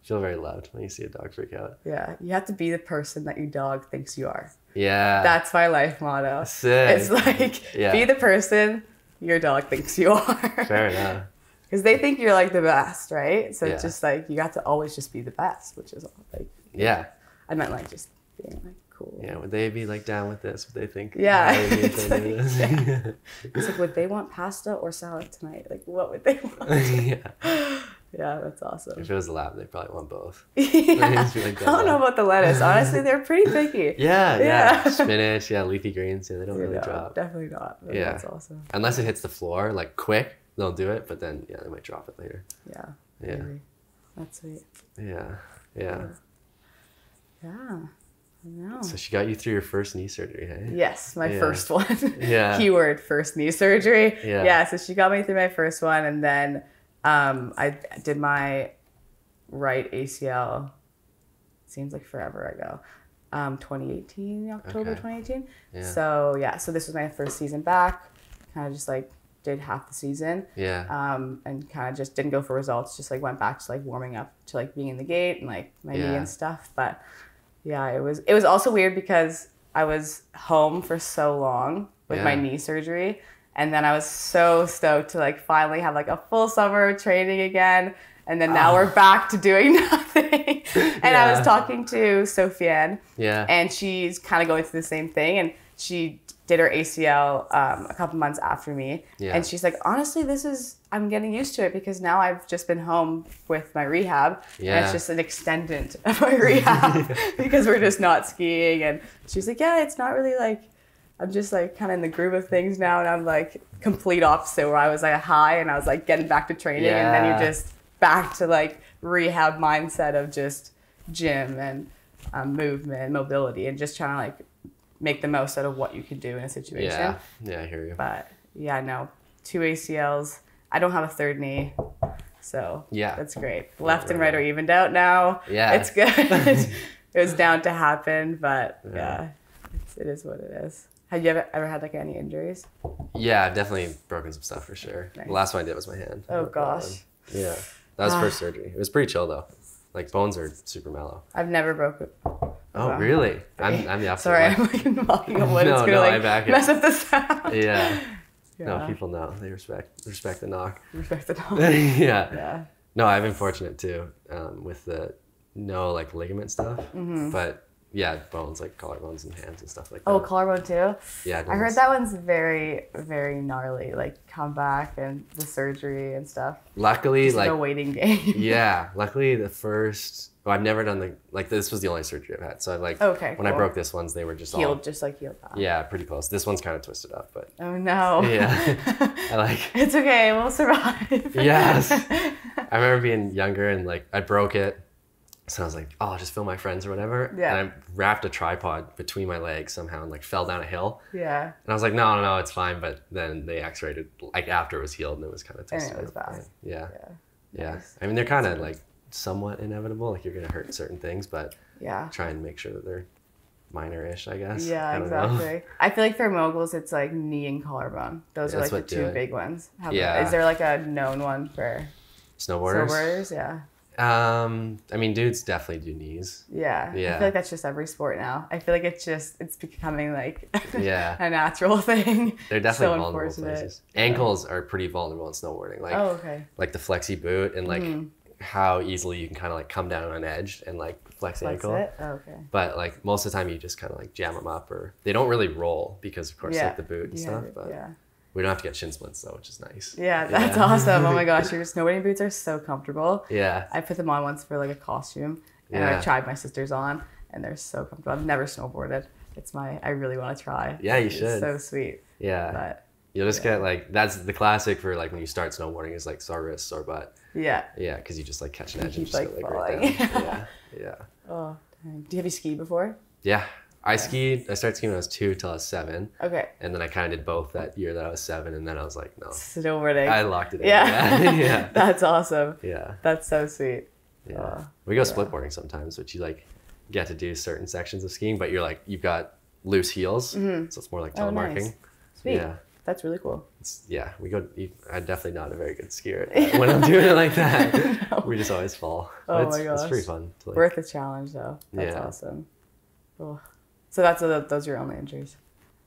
You feel very loved when you see a dog freak out. Yeah, you have to be the person that your dog thinks you are. Yeah. That's my life motto. Sick. It's like, be the person your dog thinks you are. Fair enough. Because they think you're like the best, right? So it's just like, you have to always just be the best, which is like... Yeah. I meant like just being like cool. Yeah, would they be like down with this? Would they think... Yeah. It's like, would they want pasta or salad tonight? Like, what would they want? Yeah, that's awesome. If it was a lab, they'd probably want both. I don't know about the lettuce. Honestly, they're pretty picky. Yeah. Spinach, leafy greens. Yeah, they don't really drop. Definitely not. But that's awesome. Unless it hits the floor, like quick, they'll do it. But then, they might drop it later. Yeah. Maybe. That's sweet. Yeah. I know. So she got you through your first knee surgery, hey? Yes, my first one. Yeah. Keyword, first knee surgery. Yeah. So she got me through my first one, and then I did my right ACL, seems like forever ago, 2018, October 2018. Yeah. So this was my first season back, kind of just like did half the season. Yeah. And kind of just didn't go for results, just like went back to like warming up to like being in the gate and like my knee and stuff. But yeah, it was also weird because I was home for so long with my knee surgery. And then I was so stoked to like finally have like a full summer of training again. And then now we're back to doing nothing. And I was talking to Sofiane. Yeah. And she's kind of going through the same thing. And she did her ACL a couple months after me. Yeah. And she's like, honestly, I'm getting used to it because now I've just been home with my rehab. Yeah. And it's just an extendant of my rehab because we're just not skiing. And she's like, yeah, it's not really like, I'm just like kind of in the groove of things now. And I'm like complete opposite where I was like a high and I was like getting back to training. Yeah. And then you're just back to like rehab mindset of just gym and movement, mobility, and just trying to like make the most out of what you can do in a situation. Yeah, I hear you. But yeah, no, 2 ACLs. I don't have a third knee, so that's great. Left and right are evened out now. Yeah, it's good. It was down to happen, but it is what it is. Have you ever had like any injuries? Yeah, I've definitely broken some stuff for sure. Nice. The last one I did was my hand. Oh gosh. Yeah, that was first surgery. It was pretty chill though. Like bones are super mellow. I've never broken. Oh really? I'm the opposite. Sorry, I'm like knocking on wood. It's gonna like mess up the sound. Yeah. No, people know. They respect the knock. Respect the knock. No, I've been fortunate too with the no like ligament stuff, but yeah, bones like collarbones and hands and stuff like that. Oh, collarbone too? Yeah. I heard that one's very, very gnarly. Like come back and the surgery and stuff. Luckily, just like a waiting game. Yeah. Luckily, the first. Well, I've never done this was the only surgery I've had. So like when I broke this ones, they were just healed, all just like healed back. Yeah, pretty close. This one's kind of twisted up, but oh no. Yeah. I like. It's okay. We'll survive. Yes. I remember being younger and like I broke it. So I was like, oh, I'll just film my friends or whatever. Yeah. And I wrapped a tripod between my legs somehow and like fell down a hill. Yeah. And I was like, no, it's fine. But then they x-rayed it like after it was healed and it was kind of twisted. And it was bad. Yeah. Yeah. Nice. I mean, they're kind of like somewhat inevitable. Like you're going to hurt certain things, but try and make sure that they're minor-ish, I guess. Yeah, exactly. I feel like for moguls, it's like knee and collarbone. Those are like the two big ones. Is there like a known one for snowboarders? Yeah. I mean, dudes definitely do knees. Yeah. I feel like that's just every sport now. I feel like it's becoming like a natural thing. They're definitely vulnerable places. Ankles are pretty vulnerable in snowboarding. Like, like the flexi boot and like how easily you can kind of like come down on an edge and like flex the ankle. It? Oh, okay. But like most of the time you just kind of like jam them up or they don't really roll because of course like the boot and stuff. But we don't have to get shin splints though, which is nice. Yeah, that's awesome. Oh my gosh, your snowboarding boots are so comfortable. Yeah. I put them on once for like a costume and I tried my sister's on and they're so comfortable. I've never snowboarded. I really want to try. Yeah, you should. It's so sweet. Yeah. But you'll just get like, that's the classic for like when you start snowboarding is like sore wrists, sore butt. Yeah. Yeah, because you just like catch an edge and just like go like falling. right down. Yeah. Oh, dang. Have you skied before? Yeah. I started skiing when I was 2 till I was 7. Okay. And then I kind of did both that year that I was 7 and then I was like, no. Snowboarding. I locked it in. Yeah. That's awesome. Yeah. That's so sweet. Yeah. We go splitboarding sometimes, which you like get to do certain sections of skiing, but you've got loose heels. So it's more like telemarking. Nice. Sweet. Yeah. That's really cool. I'm definitely not a very good skier when I'm doing it like that. No. We just always fall. Oh my gosh. It's pretty fun. Worth the challenge though. That's awesome. Oh. So those are your only injuries.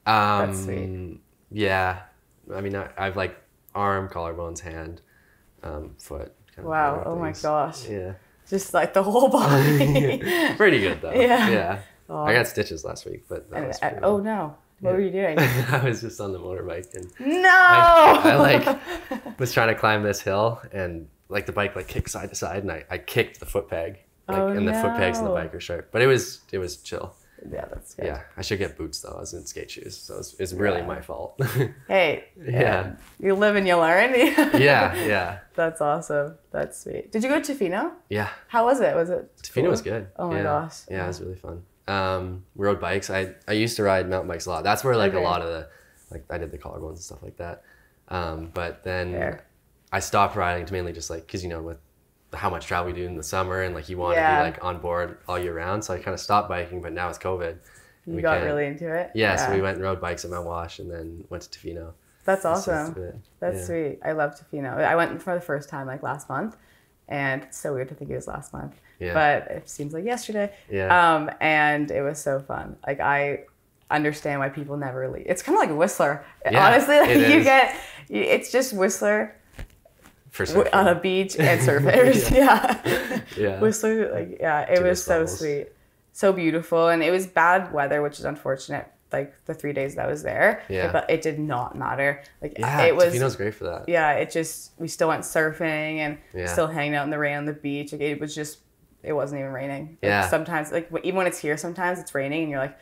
That's sweet. Yeah. I mean, I've like arm, collarbones, hand, foot. Wow. Oh my gosh. Yeah. Just like the whole body. Pretty good though. Yeah. Yeah. Oh. I got stitches last week, but that was pretty oh no. What were you doing? I was just on the motorbike and I like was trying to climb this hill and like the bike like kicked side to side and I kicked the foot peg and the foot pegs in the bike are sharp. But it was chill. Yeah, that's good. Yeah, I should get boots though. I was in skate shoes, so it's really my fault. Hey. Yeah. You live and you learn. Yeah. That's awesome. That's sweet. Did you go to Tofino? Yeah. How was it? Tofino was good. Oh my gosh. Yeah, it was really fun. We rode bikes. I used to ride mountain bikes a lot. That's where like a lot of the like I did the collarbones and stuff like that. But then I stopped riding to mainly just like because with how much travel we do in the summer and like you want to be like on board all year round. So I kind of stopped biking, but now it's COVID. You got really into it? Yeah, so we went and rode bikes at Mount Wash and then went to Tofino. That's awesome. That's sweet. I love Tofino. I went for the first time like last month and it's so weird to think it was last month. Yeah. But it seems like yesterday. Yeah. And it was so fun. Like I understand why people never leave. It's kind of like Whistler. Yeah, honestly, like it's just Whistler on a beach and surfers. Yeah. Whistler, it was so sweet. So beautiful. And it was bad weather, which is unfortunate. Like the 3 days that I was there. Yeah. But it did not matter. Like Tofino's great for that. Yeah, we still went surfing and still hanging out in the rain on the beach. Like it wasn't even raining. Like sometimes like even when it's here, sometimes it's raining and you're like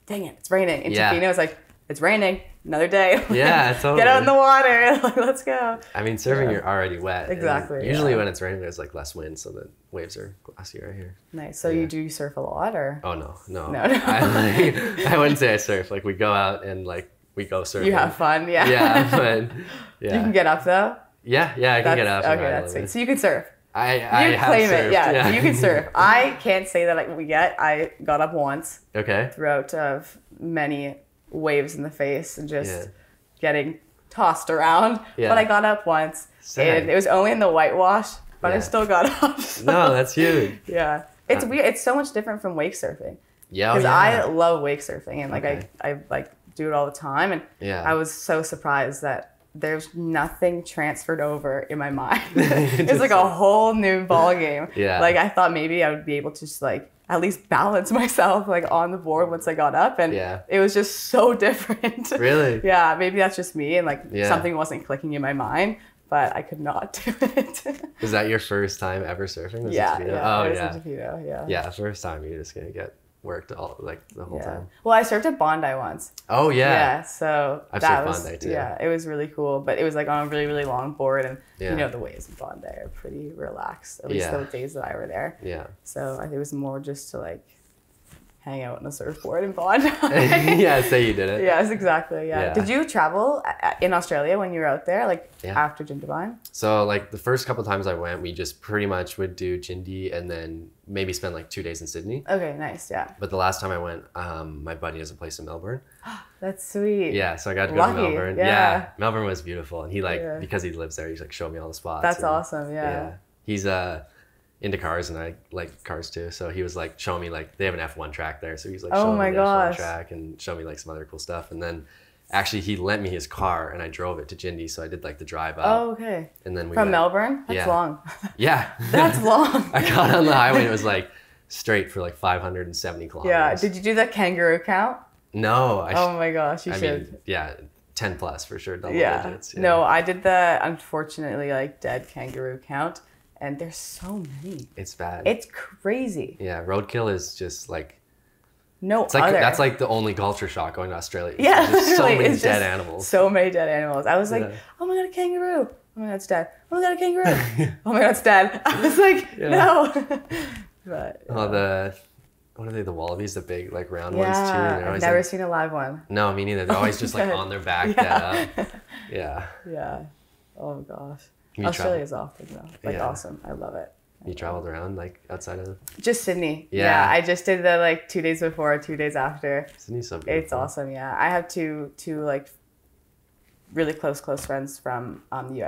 dang it, it's raining. And Tofino is like, it's raining, another day. Yeah, totally. Get out in the water, like, let's go. I mean, surfing, you're already wet. Exactly. Usually when it's raining, there's like less wind, so the waves are glassy right here. Nice. So you do surf a lot, or? Oh no. I wouldn't say I surf. Like we go out and like we go surfing. You have fun, yeah. Yeah, but you can get up though. Yeah, I can get up. Okay, that's sweet. So you can surf. I have claim surfed. it, yeah. You can surf. I can't say that I got up once. Okay. Throughout many waves in the face and just getting tossed around. Yeah. But I got up once. And it was only in the whitewash, but I still got up. So. No, that's huge. Yeah. It's weird. It's so much different from wake surfing. Yeah. Because I love wake surfing and like I like do it all the time. And I was so surprised that there's nothing transferred over in my mind. It's like a whole new ball game. Yeah. Like I thought maybe I would be able to just like at least balance myself like on the board once I got up, and it was just so different. Really? Yeah, maybe that's just me, and like something wasn't clicking in my mind, but I could not do it. Was that your first time ever surfing? Oh yeah. Yeah, first time you're just gonna get worked all like the whole time. Well, I surfed at Bondi once. Oh yeah. Yeah, so I've surfed Bondi too. Yeah, it was really cool, but it was like on a really, really long board, and you know the waves in Bondi are pretty relaxed. At least the days that I were there. Yeah. So I think it was more just to like hang out on a surfboard in Bondi. Yeah, say you did it. Yes, exactly. Yeah. Did you travel in Australia when you were out there, like after Jindabyne? So like the first couple of times I went, we just pretty much would do Jindy and then maybe spend like 2 days in Sydney. Okay, nice. Yeah. But the last time I went, my buddy has a place in Melbourne. That's sweet. Yeah, so I got to go to Melbourne. Yeah. Melbourne was beautiful, and he like because he lives there, he's like showed me all the spots. That's awesome. Yeah. He's into cars, and I like cars too. So he was like showing me like they have an F1 track there, so he's like showing me the F1 track and showing me like some other cool stuff. And then actually he lent me his car and I drove it to Jindy, so I did like the drive up. Oh, okay. And then we from Melbourne. That's long. Yeah. That's long. I got on the highway and it was like straight for like 570 kilometers. Yeah. Did you do that kangaroo count? No. Oh my gosh, you should. Mean, yeah. 10 plus for sure. Double digits. Yeah. No, I did the unfortunately like dead kangaroo count. And there's so many. It's bad. It's crazy. Yeah, roadkill is just like it's like that's like the only culture shock going to Australia. Yeah, there's so many dead animals. So many dead animals. I was like, oh my god, a kangaroo. Oh my god, it's dead. Oh my god, a kangaroo. Oh my god, it's dead. I was like, no. But what are they? The wallabies, the big like round ones too. I've never seen a live one. No, me neither. They're always just like on their back, dead up. Yeah. Yeah. Oh gosh. Australia's awesome though. Like awesome. I love it. You traveled around like outside of just Sydney. Yeah. I just did the like 2 days before, 2 days after. Sydney's so beautiful. It's awesome, yeah. I have two like really close friends from the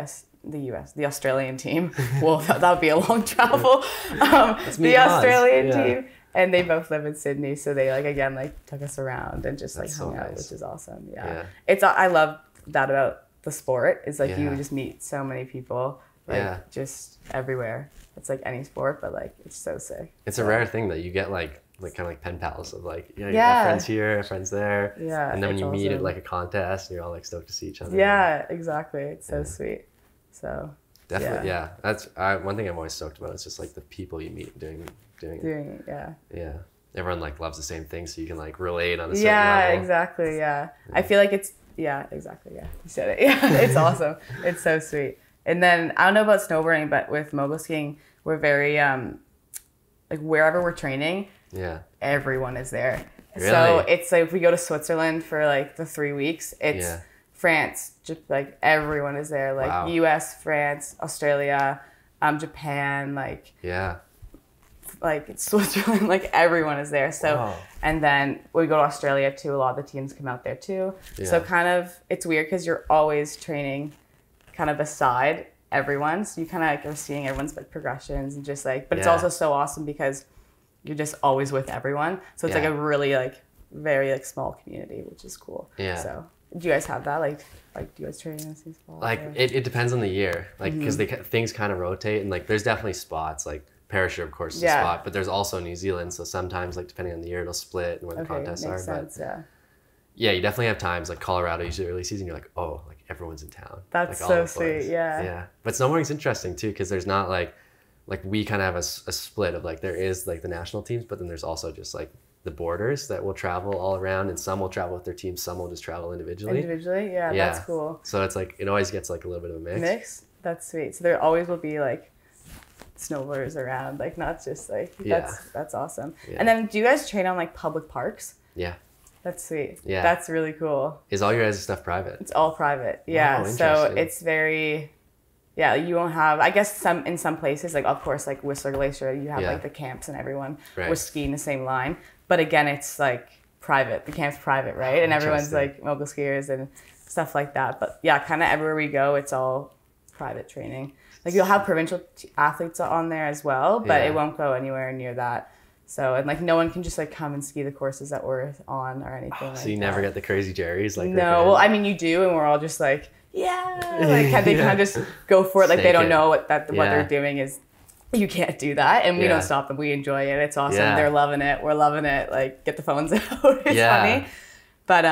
Australian team. Well, that would be a long travel. The Australian team. And they both live in Sydney, so they like again like took us around and just like hung out, which is awesome. Yeah. I love that about the sport is like you just meet so many people like just everywhere. It's like any sport, but like it's so sick. It's a rare thing that you get like kind of like pen pals of like you have friends here, friends there, and then when you meet at like a contest, and you're all like stoked to see each other. Yeah, exactly. It's so sweet. So definitely, that's one thing I'm always stoked about. It's just like the people you meet doing it. Yeah. Everyone like loves the same thing, so you can like relate on a certain level. Exactly. Yeah, I feel like it's. Yeah, exactly. Yeah, you said it. Yeah, it's awesome. It's so sweet. And then I don't know about snowboarding, but with mogul skiing, we're very like wherever we're training, everyone is there. Really? So it's like if we go to Switzerland for like the 3 weeks, it's France, just like everyone is there. Like US, France, Australia, Japan, like Switzerland, like everyone is there. So, and then we go to Australia too. A lot of the teams come out there too. Yeah. So kind of, it's weird because you're always training kind of beside everyone. So you kind of like are seeing everyone's like progressions and just like, but it's also so awesome because you're just always with everyone. So it's like a really like very like small community, which is cool. Yeah. So do you guys have that? Like do you guys train in the same spot? Like it depends on the year. Like, because things kind of rotate and like there's definitely spots like Perisher, of course, is a spot, but there's also New Zealand. So sometimes, like depending on the year, it'll split and where the contests are. Sense, but yeah, you definitely have times like Colorado. Usually early season, you're like, oh, like everyone's in town. That's like, so sweet. Yeah. Yeah, but snowboarding's interesting too because there's not like we kind of have a split of like there is like the national teams, but then there's also just like the borders that will travel all around, and some will travel with their teams, some will just travel individually. Yeah, that's cool. So it's like it always gets like a little bit of a mix. That's sweet. So there always will be like snowboarders around, like not just like that's awesome. And then do you guys train on like public parks? Yeah, that's sweet. That's really cool. Is all your guys' stuff private? It's all private. So it's very you won't have, I guess in some places, like of course like Whistler Glacier, you have like the camps and everyone was skiing the same line, but again it's like private. The camp's private, right? And everyone's like mogul skiers and stuff like that. But kind of everywhere we go, it's all private training. Like you'll have provincial athletes on there as well, but it won't go anywhere near that. So, and like no one can just like come and ski the courses that we're on or anything. So you never get the crazy Jerrys? Like no, well, I mean you do, and we're all just like, like they kind of just go for it. Like they don't know what they're doing is you can't do that, and we don't stop them. We enjoy it. It's awesome. They're loving it. We're loving it. Like, get the phones out. It's funny. But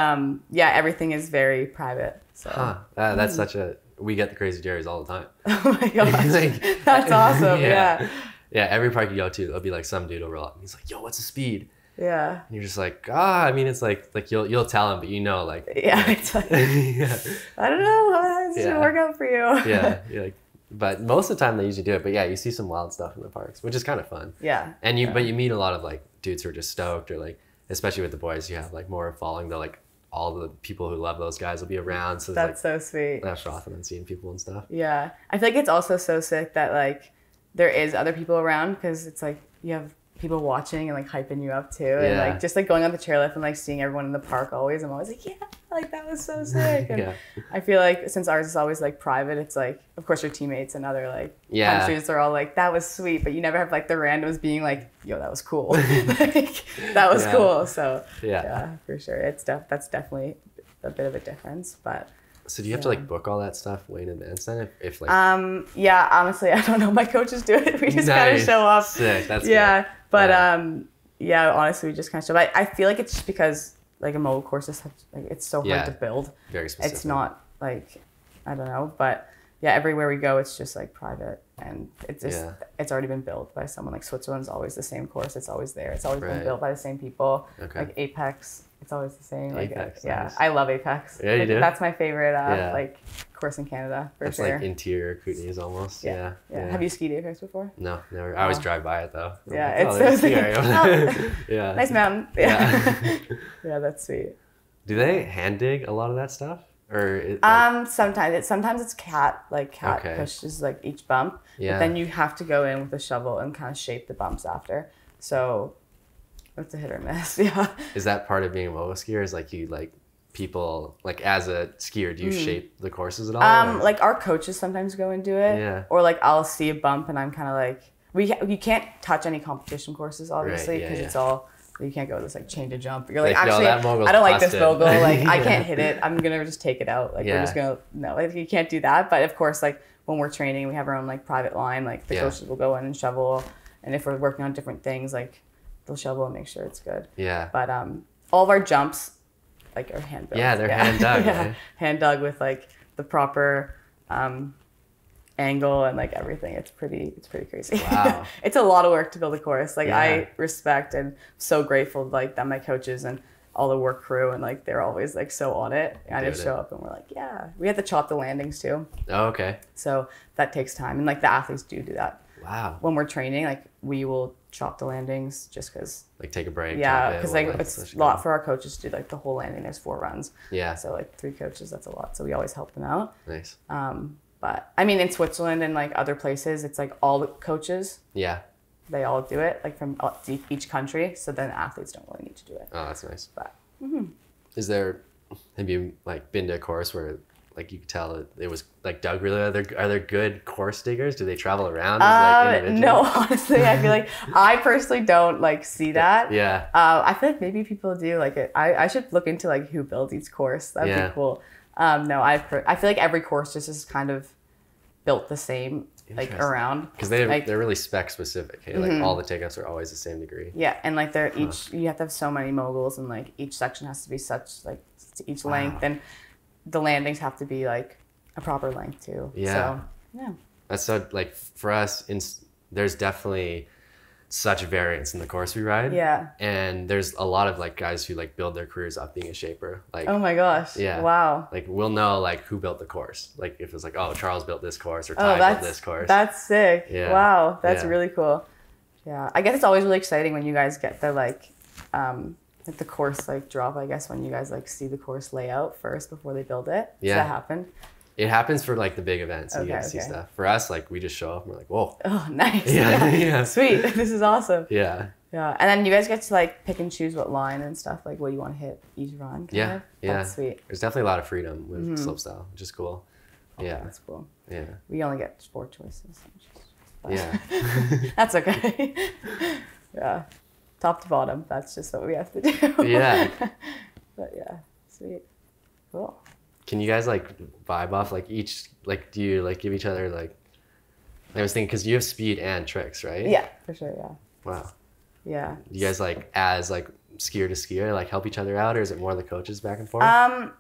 everything is very private. So that's such a, we get the crazy Jerry's all the time. Oh my gosh. Like, that's awesome. Yeah, every park you go to, there'll be like some dude will roll up and he's like, yo, what's the speed? Yeah. And you're just like, I mean, it's like you'll tell him, but you know, like, it's like, I don't know, it should work out for you. You're like, but most of the time they usually do it. But you see some wild stuff in the parks, which is kind of fun. Yeah. And but you meet a lot of like dudes who are just stoked, or like, especially with the boys, you have like more following. They'll like, all the people who love those guys will be around. So that's like, so sweet. That's often than seeing people and stuff. Yeah. I feel like it's also so sick that like there is other people around, because it's like you have people watching and like hyping you up too. And like just like going on the chairlift and like seeing everyone in the park always, I'm always like, like that was so sick. And I feel like since ours is always like private, it's like, of course your teammates and other like countries are all like, that was sweet, but you never have like the randoms being like, yo, that was cool. Like, that was cool. So yeah, for sure. That's definitely a bit of a difference. But so do you have to like book all that stuff way in advance then? If like honestly, I don't know. My coaches do it. We just kind of show up. Sick. That's good. But honestly, we just kind of show up. I feel like it's just because like a mogul course is such, like, it's so hard to build. Very specific. It's not like, I don't know, but everywhere we go, it's just like private, and it's just it's already been built by someone. Like Switzerland's always the same course. It's always there. It's always been built by the same people. Okay. Like Apex, it's always the same. Like Apex, nice. I love Apex. Yeah, you do. That's my favorite like course in Canada for sure. Like interior Kootenays almost. Yeah. Have you skied Apex before? No, never. I always drive by it though. Yeah, it's so yeah. Nice mountain. Yeah. Yeah, that's sweet. Do they hand dig a lot of that stuff? Or sometimes it's cat pushes like each bump. Yeah. But then you have to go in with a shovel and kind of shape the bumps after. So it's a hit or miss. Yeah. Is that part of being a mogul skier? Is like you like people like as a skier, do you shape the courses at all? Like our coaches sometimes go and do it. Yeah. Or like I'll see a bump and I'm kind of like you can't touch any competition courses obviously because it's all. You can't go this like change a jump. You're like actually, I don't like this mogul. Like I can't hit it. I'm gonna just take it out. Like we're just gonna like you can't do that. But of course, like when we're training, we have our own like private line. Like the coaches will go in and shovel, and if we're working on different things, like they'll shovel and make sure it's good. Yeah. But all of our jumps, like are hand built. Yeah, they're hand dug. Right? Hand dug with like the proper angle and like everything. It's pretty crazy. Wow. It's a lot of work to build a course. Like I respect and so grateful like that my coaches and all the work crew and like they're always like so on it. And I just show up and we're like, we have to chop the landings too. Oh, okay. So that takes time, and like the athletes do that. Wow. When we're training, like we will chop the landings just because. Like take a break. Yeah, because like it's a lot for our coaches to do like the whole landing. There's 4 runs. Yeah. So like 3 coaches, that's a lot. So we always help them out. Nice. But I mean, in Switzerland and like other places, it's like all the coaches. Yeah. They all do it, like from each country. So then athletes don't really need to do it. Oh, that's nice. But have you like been to a course where like you could tell it was like dug really? Are there good course diggers? Do they travel around? No, honestly, I feel like I personally don't like see that. Yeah. I feel like maybe people do like it. I should look into like who builds each course. That'd be cool. No, I feel like every course just is kind of built the same, like around. Because they're really spec specific. Hey? Like all the takeouts are always the same degree. Yeah, and like they're you have to have so many moguls, and like each section has to be such like to each length, and the landings have to be like a proper length too. Yeah. So, yeah. That's so like for us, there's definitely such variance in the course we ride. Yeah. And there's a lot of like guys who like build their careers up being a shaper. Like, oh my gosh. Yeah. Wow. Like we'll know like who built the course. Like if it's like, oh, Charles built this course or Ty built this course. That's sick. Yeah. Wow. That's really cool. Yeah. I guess it's always really exciting when you guys get the like the course like drop, I guess, when you guys like see the course layout first before they build it. Yeah. Does that happen? It happens for like the big events and you get to see stuff. For us, like we just show up and we're like, whoa. Oh, nice. Yeah. Sweet. This is awesome. Yeah. Yeah. And then you guys get to like pick and choose what line and stuff, like what you want to hit each run. Yeah. That's sweet. There's definitely a lot of freedom with slopestyle, which is cool. Yeah. That's cool. Yeah. We only get 4 choices. Yeah. That's okay. Yeah. Top to bottom. That's just what we have to do. Yeah. But yeah. Sweet. Cool. Can you guys like vibe off like each, like do you like give each other like I was thinking, because you have speed and tricks, right? Yeah, for sure, yeah. Wow. Yeah. Do you guys like, as like skier to skier, like help each other out, or is it more the coaches back and forth?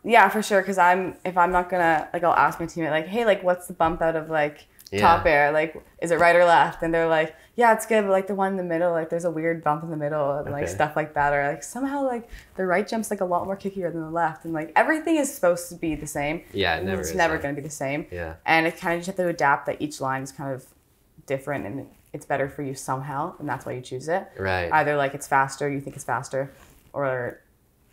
Yeah, for sure, because if I'm not gonna, like, I'll ask my teammate, like, hey, like, what's the bump out of, like, top air? Like, is it right or left? And they're like, yeah, it's good, but like the one in the middle, like there's a weird bump in the middle and like stuff like that, or like somehow like the right jump's like a lot more kickier than the left, and like everything is supposed to be the same. Yeah, it's never going to be the same. Yeah. And it kind of just have to adapt that each line is kind of different and it's better for you somehow, and that's why you choose it. Right. Either like it's faster, you think it's faster, or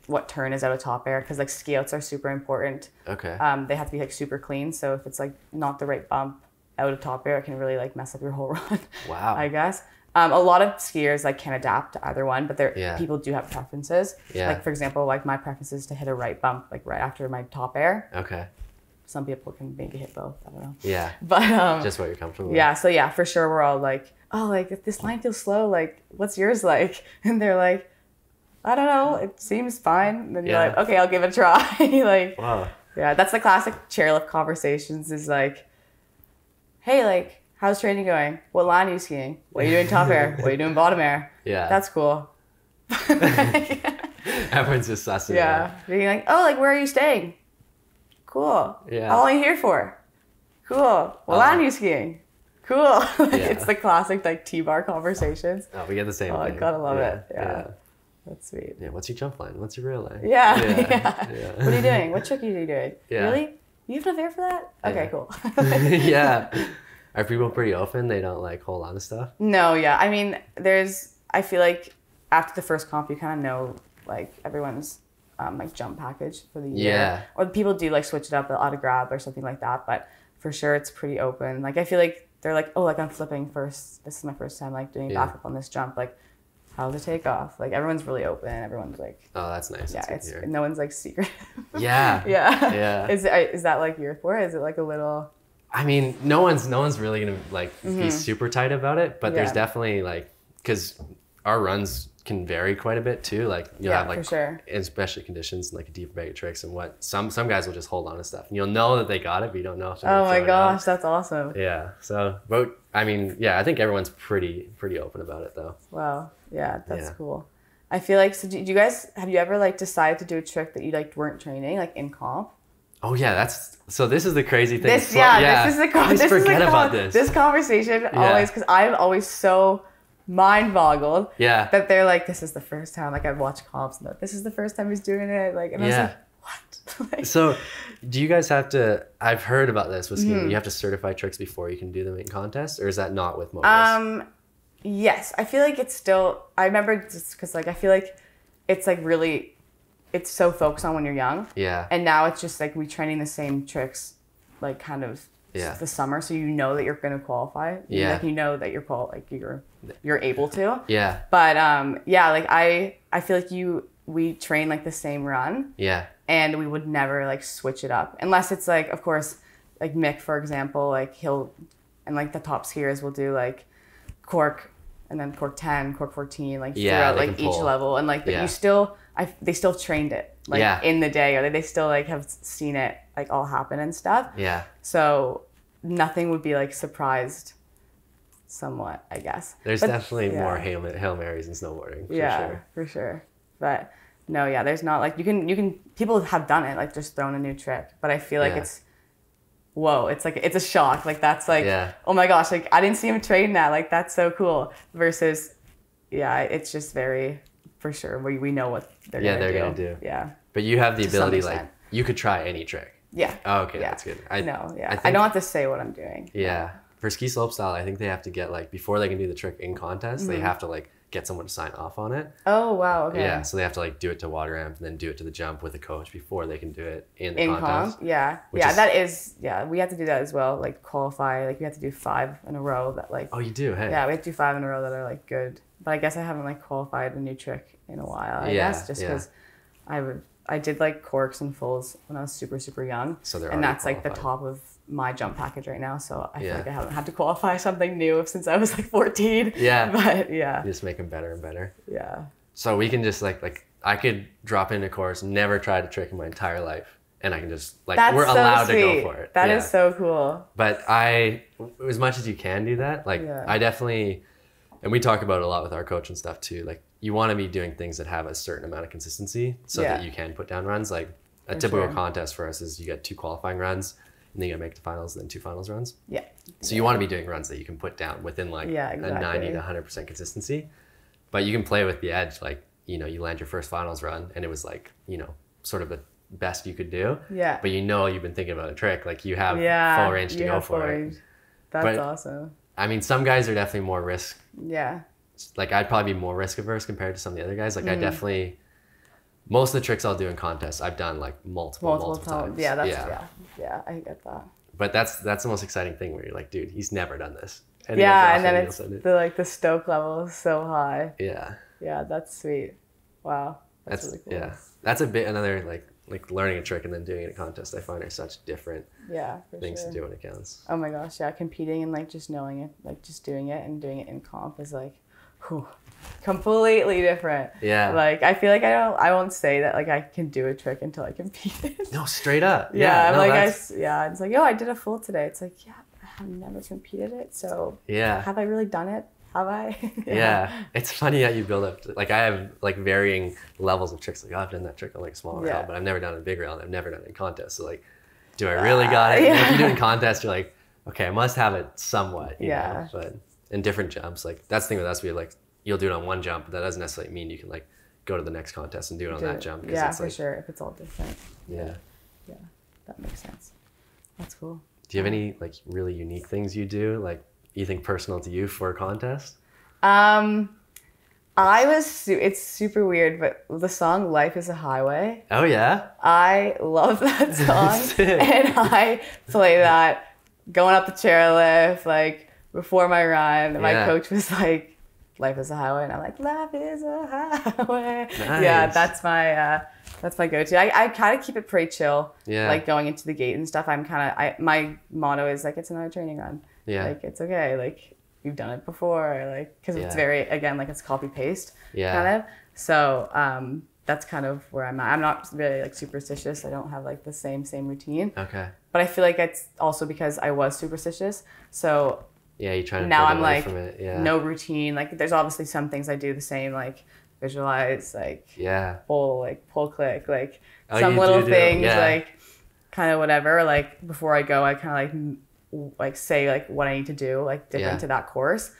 what turn is out of top air, because like ski outs are super important. Okay. They have to be like super clean, so if it's like not the right bump out of top air, it can really like mess up your whole run. Wow. I guess. A lot of skiers like can adapt to either one, but people do have preferences. Yeah. Like for example, like my preference is to hit a right bump like right after my top air. Okay. Some people can maybe hit both. I don't know. Yeah. But just what you're comfortable with. Yeah. So yeah, for sure we're all like, oh, like if this line feels slow, like what's yours like? And they're like, I don't know. It seems fine. And then you're like, okay, I'll give it a try. Like, wow. Yeah, that's the classic chairlift conversations. Is like, hey, like, how's training going? What line are you skiing? What are you doing top air? What are you doing bottom air? Yeah. That's cool. Everyone's just sussing. Yeah. Being like, oh, like, where are you staying? Cool. Yeah. How long are you here for? Cool. What line are you skiing? Cool. It's the classic, like, T-bar conversations. Oh, we get the same thing. I gotta love it. Yeah. That's sweet. Yeah. What's your jump line? What's your real line? Yeah. What are you doing? What trick are you doing? Yeah. Really? You have enough air for that? Okay, cool. Yeah. Are people pretty open? They don't like hold on to stuff? No, yeah. I mean, I feel like after the first comp, you kind of know like everyone's like jump package for the year. Yeah. Or people do like switch it up, auto grab or something like that. But for sure, it's pretty open. Like I feel like they're like, oh, like I'm flipping first. This is my first time like doing backflip on this jump. Like, how's the takeoff? Like everyone's really open. Everyone's like, oh, that's nice. Yeah, it's no one's like secret. Yeah. Yeah. Yeah. Is that like your sport? Is it like a little? I mean, no one's really gonna like be super tight about it, but there's definitely like, because our runs can vary quite a bit too. Like you'll have like, for sure. in special conditions, like a deeper bag of tricks, and what some guys will just hold on to stuff, and you'll know that they got it, but you don't know if they're oh my gosh, that's awesome. Yeah. So, but I mean, yeah, I think everyone's pretty open about it though. Wow. Yeah, that's cool. I feel like, so have you ever like decided to do a trick that you like weren't training like in comp? Oh yeah, this is the crazy thing. This is the about this. This conversation always, because I'm always so mind boggled. Yeah. That they're like, this is the first time. Like I've watched comps and this is the first time he's doing it. Like, and I was like, what? Like, so, do you guys have to? I've heard about this with skiing. You have to certify tricks before you can do them in contests, or is that not with mobiles? Yes, I feel like it's still. I remember just because like I feel like it's like really. It's so focused on when you're young. Yeah. And now it's just like we training the same tricks, like kind of the summer, so you know that you're going to qualify. Yeah. Like you know that you're able to. Yeah. But like I feel like we train like the same run. Yeah. And we would never like switch it up unless it's like, of course, like Mick, for example, like and like the top skiers will do like cork and then cork 10, cork 14, like throughout like each level, and like you still. They still trained it like in the day, or they still like have seen it like all happen and stuff. Yeah. So nothing would be like surprised somewhat, I guess. There's definitely more Hail Marys in snowboarding. For sure. But no, there's not like you can people have done it, like just thrown a new trick, but I feel like it's like it's a shock. Like that's like oh my gosh, like I didn't see him train that. Like that's so cool. Versus it's just very for sure we know what they're gonna do. Yeah. But you have the ability, like you could try any trick. Yeah. Oh, okay, that's good. I don't have to say what I'm doing. Yeah. For ski slopestyle, I think they have to get like before they can do the trick in contest, they have to like get someone to sign off on it. Oh wow, okay. Yeah, so they have to like do it to water ramp and then do it to the jump with a coach before they can do it in the contest. We have to do that as well. Like qualify, like we have to do 5 in a row that like. Oh, you do? Hey. Yeah, we have to do 5 in a row that are like good. But I guess I haven't like qualified a new trick in a while. I guess just because I did like corks and fulls when I was super super young. So they're and that's qualified. like the top of my jump package right now. So I feel like I haven't had to qualify something new since I was like 14. Yeah. But You just make them better and better. Yeah. So we can just like I could drop into a course, never tried a trick in my entire life, and I can just like, we're allowed to go for it. That is so cool. But as much as you can do that, like I definitely, and we talk about it a lot with our coach and stuff too. Like you want to be doing things that have a certain amount of consistency so that you can put down runs. Like a typical contest for us is you get 2 qualifying runs and then you gotta make the finals and then 2 finals runs. Yeah. So you want to be doing runs that you can put down within like a 90 to 100% consistency. But you can play with the edge. Like, you know, you land your first finals run and it was like, you know, sort of the best you could do. Yeah. But you know, you've been thinking about a trick. Like you have full range to go for it. That's awesome. I mean, some guys are definitely more risk. Yeah. Like I'd probably be more risk averse compared to some of the other guys. Like I definitely, most of the tricks I'll do in contests, I've done like multiple times. Yeah, yeah, I get that. But that's the most exciting thing where you're like, dude, he's never done this. And and then it's the stoke level is so high. Yeah. Yeah, that's sweet. Wow. That's really cool. Yeah. That's another like learning a trick and then doing it in a contest, I find are such different things to do when it counts. Oh my gosh, yeah. Competing and like just knowing it, like just doing it and doing it in comp is like completely different. Yeah. Like I feel like I won't say that like I can do a trick until I compete it. No, straight up. Yeah. It's like, yo, I did a full today. It's like, yeah, I've never competed it, so have I really done it? Have I? Yeah. It's funny how you build up like I have like varying levels of tricks. Like I've done that trick on like small rail, but I've never done it in big rail and I've never done it in contest. So like, do I really got it? And if you do it in contest, you're like, okay, I must have it somewhat, you know? But in different jumps, like that's the thing with us, we like you'll do it on one jump, but that doesn't necessarily mean you can like go to the next contest and do it on that jump. Yeah, it's for like, sure. If it's all different. Yeah. Yeah, that makes sense. That's cool. Do you have any like really unique things you do, like you think personal to you for a contest? It's super weird, but the song Life is a Highway. Oh yeah? I love that song. And I play that going up the chairlift, like before my run. My coach was like, Life is a highway. And I'm like, life is a highway. Nice. Yeah, that's my go-to. I kind of keep it pretty chill. Yeah. Like going into the gate and stuff, my motto is like, it's another training run. Yeah. Like, it's okay. Like, you've done it before. Like, because it's very, again, like it's copy paste kind of. So that's kind of where I'm at. I'm not really like superstitious. I don't have like the same routine. Okay. But I feel like it's also because I was supersticious. So you try to now I'm like from it. No routine. Like there's obviously some things I do the same, like visualize, like pull click, like some little things, like kind of whatever. Like before I go, I kind of like say like what I need to do, like different to that course.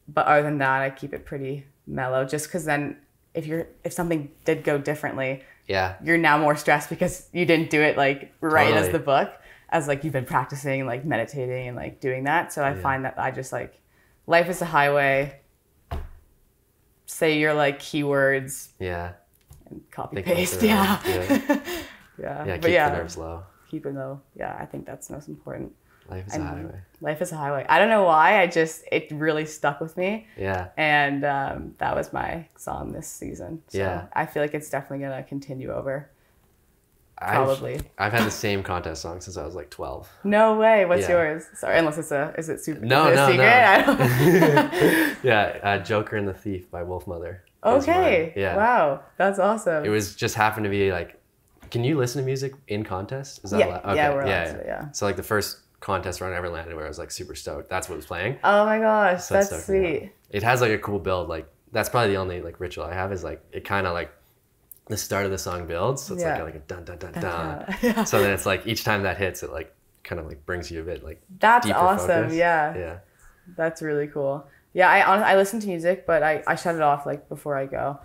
But other than that, I keep it pretty mellow. Just because then if something did go differently, you're now more stressed because you didn't do it like as the book. As like you've been practicing, like meditating and like doing that. So I find that I just like, life is a highway. Say your like keywords. Yeah. And copy paste. Yeah. Yeah, keep the nerves low. Keep it low. Yeah, I think that's most important. Life is a highway. Life is a highway. I don't know why. It really stuck with me. Yeah. And that was my song this season. So I feel like it's definitely gonna continue over. Probably. I've had the same contest song since I was like 12. No way. What's yours? Sorry, unless is it super? No, is it no, secret? No. I don't... Joker and the Thief by Wolfmother. Okay. Yeah. Wow, that's awesome. It was just happened to be like, can you listen to music in contests? Is that allowed? Okay. Yeah, we're allowed to, yeah. So like the first contest run I ever landed where I was like super stoked. That's what was playing. Oh my gosh, so that's sweet. It has like a cool build. Like that's probably the only like ritual I have is like it kind of like the start of the song builds, so it's like a dun dun dun dun. Yeah. So then it's like each time that hits, it like kind of like brings you a bit like that's deeper awesome. Focus. Yeah, that's really cool. Yeah, I listen to music, but I shut it off like before I go.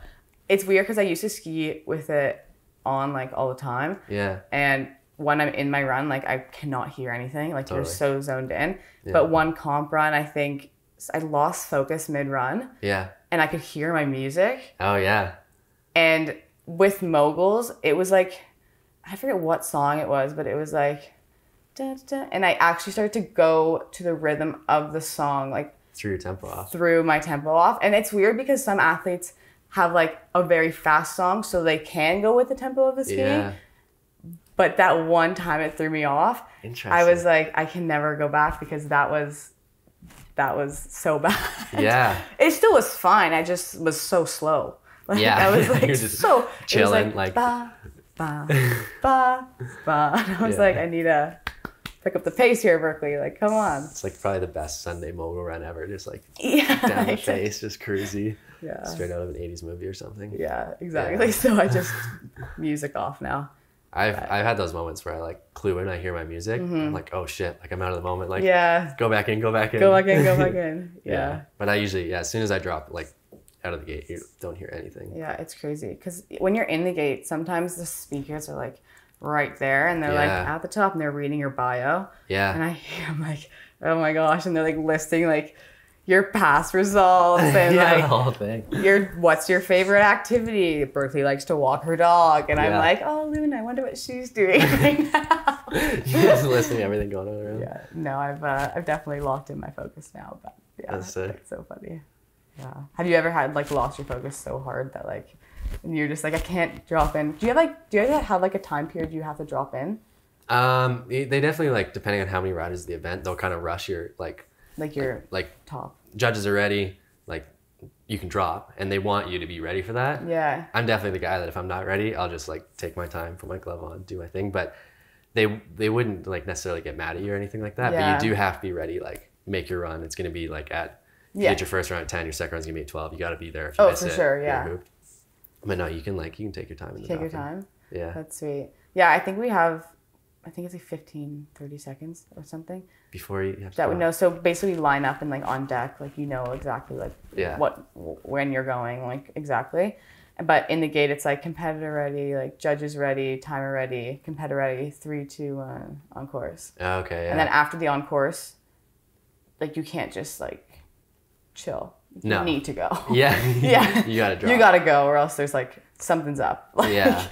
It's weird because I used to ski with it on like all the time. Yeah. And when I'm in my run, like I cannot hear anything. Like you're so zoned in. Yeah. But one comp run, I think I lost focus mid run. Yeah. And I could hear my music. Oh yeah. And with moguls, it was like, I forget what song it was, but it was like, da, da, da, and I actually started to go to the rhythm of the song, like through your tempo off. Through my tempo off. And it's weird because some athletes have like a very fast song, so they can go with the tempo of the ski. Yeah. But that one time it threw me off. Interesting. I was like, I can never go back because that was so bad. Yeah. It still was fine. I just was so slow. Like, I was like You're just so chilling, like bah, ba, ba, ba. And I was like, I need to pick up the pace here, Berkeley. Like, come on. It's like probably the best Sunday mogul run ever. Just like down the face, just cruisy. Yeah. Straight out of an 80s movie or something. Yeah, exactly. Yeah. So I just music off now. I've had those moments where I like clue in, I hear my music, I'm like, oh shit, like I'm out of the moment, like go back in. Go back in. Yeah. But I usually, as soon as I drop like out of the gate, you don't hear anything. Yeah, it's crazy because when you're in the gate, sometimes the speakers are like right there and they're like at the top and they're reading your bio. Yeah. And I hear them like, oh my gosh, and they're like listing like your past results and like the whole thing. What's your favorite activity? Berkeley likes to walk her dog, and I'm like, oh, Luna, I wonder what she's doing right now. You're just listening to everything going on around. Yeah, no, I've definitely locked in my focus now, but yeah, that's sick. It's so funny. Yeah, have you ever had like lost your focus so hard that like you're just like I can't drop in? Do you ever have like a time period you have to drop in? They definitely like depending on how many riders of the event, they'll kind of rush your like your top. Judges are ready, like you can drop, and they want you to be ready for that. Yeah. I'm definitely the guy that if I'm not ready, I'll just like take my time, put my glove on, do my thing. But they wouldn't like necessarily get mad at you or anything like that. Yeah. But you do have to be ready, like make your run. It's gonna be like if you get your first run at 10, your second run's gonna be at 12. You gotta be there. If you miss for sure, yeah. But no, you can take your time in the Take your time? Yeah. That's sweet. Yeah, I think it's like 15, 30 seconds or something. Before you have to that would know. So basically line up and like on deck, like you know exactly like when you're going, like exactly. But in the gate, it's like competitor ready, like judges ready, timer ready, competitor ready, 3, 2, 1, on course. Okay, yeah. And then after the on course, like you can't just like chill. No. You need to go. Yeah. Yeah. You gotta drop. You gotta go or else there's like something's up. Like, yeah.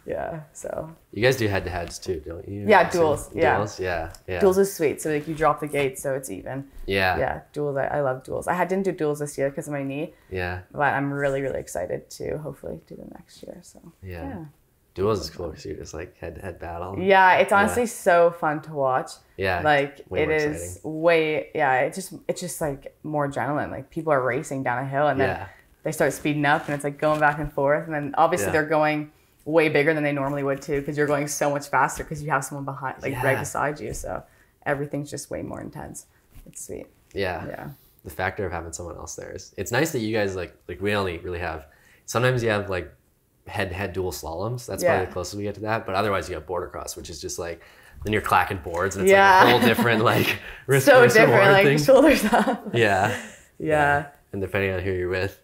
Yeah. So. You guys do head-to-heads too, don't you? Yeah, duels. Yeah. Duels, yeah. Duels is sweet. So like you drop the gate, so it's even. Yeah. Yeah, duels. I love duels. Didn't do duels this year because of my knee. Yeah. But I'm really, really excited to hopefully do them next year. So. Yeah. Duels is cool because you're just like head-to-head battle. Yeah, it's honestly so fun to watch. Yeah. Like it is way. Yeah, it's just like more adrenaline. Like people are racing down a hill and then they start speeding up and it's like going back and forth and then obviously they're going way bigger than they normally would too because you're going so much faster because you have someone behind right beside you, so everything's just way more intense. It's sweet. Yeah The factor of having someone else there is, it's nice that you guys like we only really have, sometimes you have like head-to-head dual slaloms, that's probably the closest we get to that, but otherwise you have border cross, which is just like then you're clacking boards and it's like a whole different like risk so different like thing. Shoulders up. Yeah And depending on who you're with,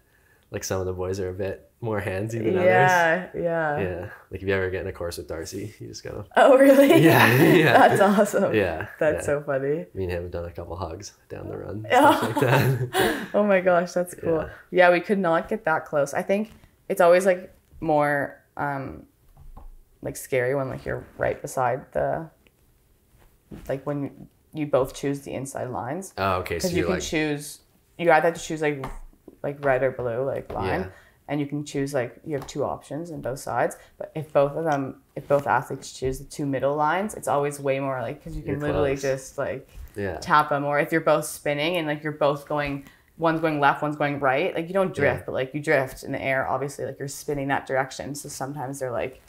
like some of the boys are a bit more handsy than others. Yeah. Like if you ever get in a course with Darcy, you just gotta. Oh really? Yeah. That's awesome. Yeah. That's so funny. Me and him have done a couple hugs down the run. Stuff like that. Oh my gosh, that's cool. Yeah, we could not get that close. I think it's always like more like scary when like you're right beside the, like when you both choose the inside lines. Oh, okay. Because you can choose. You either have to choose like red or blue like line, and you can choose like you have 2 options on both sides. But if both athletes choose the 2 middle lines, it's always way more like because you can literally just like tap them. Or if you're both spinning and like you're both going, one's going left, one's going right, like you don't drift, but like you drift in the air. Obviously, like you're spinning that direction. So sometimes they're like